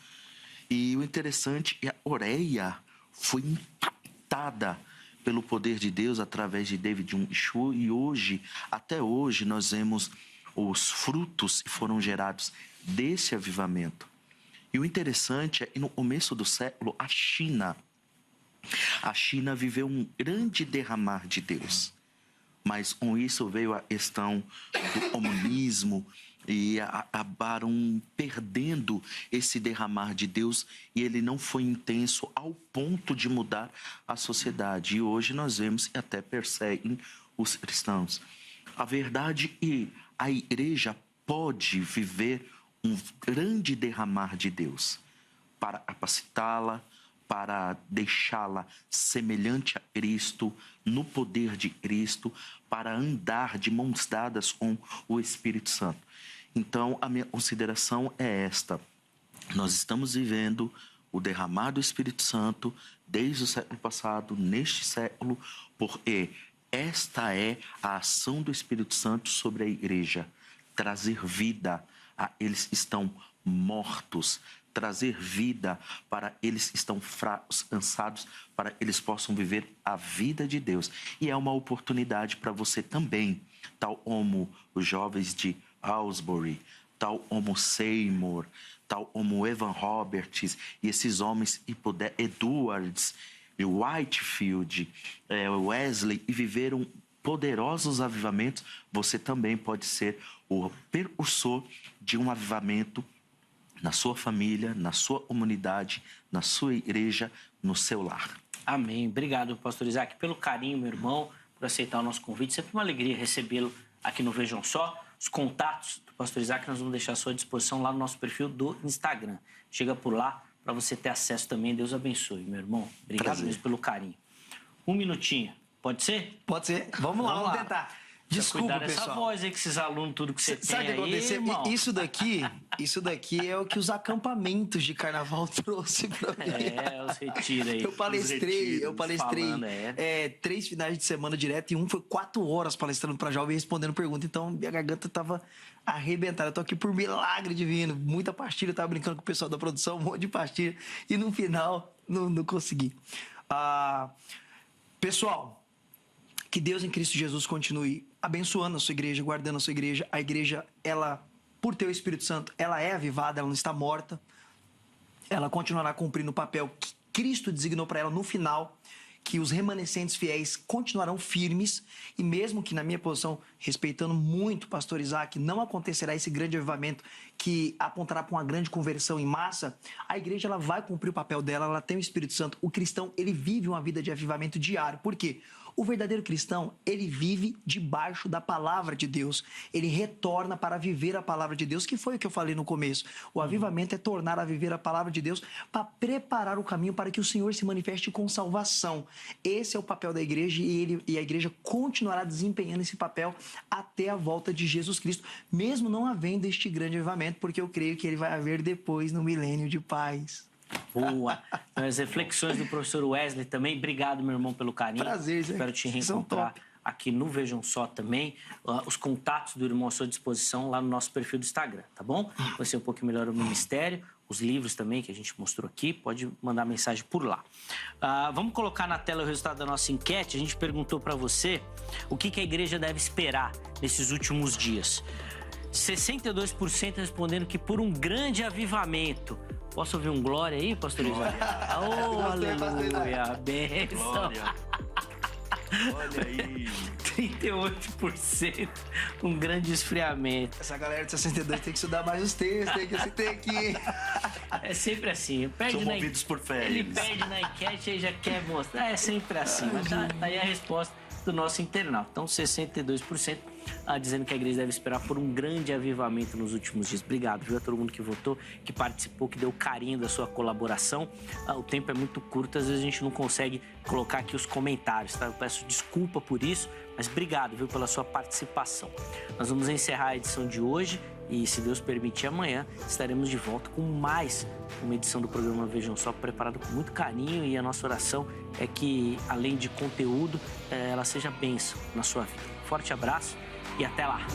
E o interessante é que a Coreia foi impactada pelo poder de Deus através de David Jung-Chu, e hoje, até hoje, nós vemos os frutos que foram gerados desse avivamento. E o interessante é que no começo do século, a China viveu um grande derramar de Deus. Mas com isso veio a questão do comunismo e acabaram perdendo esse derramar de Deus, e ele não foi intenso ao ponto de mudar a sociedade. E hoje nós vemos que até perseguem os cristãos. A verdade é que a igreja pode viver um grande derramar de Deus para capacitá-la, para deixá-la semelhante a Cristo, no poder de Cristo, para andar de mãos dadas com o Espírito Santo. Então, a minha consideração é esta: nós estamos vivendo o derramar do Espírito Santo desde o século passado, neste século, porque esta é a ação do Espírito Santo sobre a igreja, trazer vida a eles que estão mortos, trazer vida para eles que estão fracos, cansados, para que eles possam viver a vida de Deus. E é uma oportunidade para você também, tal como os jovens de Aylesbury, tal como Seymour, tal como Evan Roberts e esses homens, Edwards, Whitefield, Wesley, e viveram poderosos avivamentos. Você também pode ser o precursor de um avivamento na sua família, na sua comunidade, na sua igreja, no seu lar. Amém. Obrigado, pastor Isaac, pelo carinho, meu irmão, por aceitar o nosso convite. Sempre uma alegria recebê-lo aqui no Vejam Só. Os contatos do pastor Isaac nós vamos deixar à sua disposição lá no nosso perfil do Instagram. Chega por lá para você ter acesso também. Deus abençoe, meu irmão. Obrigado mesmo pelo carinho. 1 minutinho. Pode ser? Pode ser. Vamos lá, vamos tentar. Desculpa, pessoal. Essa voz aí que esses alunos, tudo que você tem. Sabe o que aconteceu? Isso daqui é o que os acampamentos de carnaval trouxe pra mim. Os retiros aí. Eu palestrei 3 finais de semana direto, e um foi 4 horas palestrando pra jovem e respondendo pergunta. Então, minha garganta tava arrebentada. Eu tô aqui por milagre divino. Muita pastilha, eu tava brincando com o pessoal da produção, um monte de pastilha. E no final, não consegui. Pessoal, que Deus em Cristo Jesus continue abençoando a sua igreja, guardando a sua igreja. A igreja, ela, por ter o Espírito Santo, ela é avivada, ela não está morta. Ela continuará cumprindo o papel que Cristo designou para ela no final, que os remanescentes fiéis continuarão firmes, e mesmo que na minha posição, respeitando muito o pastor Isaac, não acontecerá esse grande avivamento que apontará para uma grande conversão em massa, a igreja ela vai cumprir o papel dela, ela tem o Espírito Santo. O cristão, ele vive uma vida de avivamento diário. Por quê? O verdadeiro cristão, ele vive debaixo da palavra de Deus. Ele retorna para viver a palavra de Deus, que foi o que eu falei no começo. O avivamento é tornar a viver a palavra de Deus para preparar o caminho para que o Senhor se manifeste com salvação. Esse é o papel da igreja e a igreja continuará desempenhando esse papel até a volta de Jesus Cristo, mesmo não havendo este grande avivamento, porque eu creio que ele vai haver depois no milênio de paz. Boa. As reflexões do professor Wesley também. Obrigado, meu irmão, pelo carinho. Prazer, Zé. Espero te reencontrar aqui no Vejam Só também. Os contatos do irmão à sua disposição lá no nosso perfil do Instagram, tá bom? Conhecer um pouquinho melhor o ministério, os livros também que a gente mostrou aqui. Pode mandar mensagem por lá. Vamos colocar na tela o resultado da nossa enquete. A gente perguntou para você o que a igreja deve esperar nesses últimos dias. 62% respondendo que por um grande avivamento. Posso ouvir um glória aí, pastor Isaac? Oh, aleluia, bênção. Glória. Olha aí. 38%, um grande esfriamento. Essa galera de 62 tem que estudar mais os textos, tem que... É sempre assim. São movidos por fé. Ele perde na enquete e já quer mostrar. É sempre assim. Mas tá aí a resposta do nosso internauta. Então, 62% dizendo que a igreja deve esperar por um grande avivamento nos últimos dias. Obrigado, viu, a todo mundo que votou, que participou, que deu carinho da sua colaboração. O tempo é muito curto, às vezes a gente não consegue colocar aqui os comentários, tá? Eu peço desculpa por isso, mas obrigado, viu, pela sua participação. Nós vamos encerrar a edição de hoje e, se Deus permitir, amanhã estaremos de volta com mais uma edição do programa Vejam Só, preparado com muito carinho, e a nossa oração é que, além de conteúdo, ela seja bênção na sua vida. Forte abraço e até lá!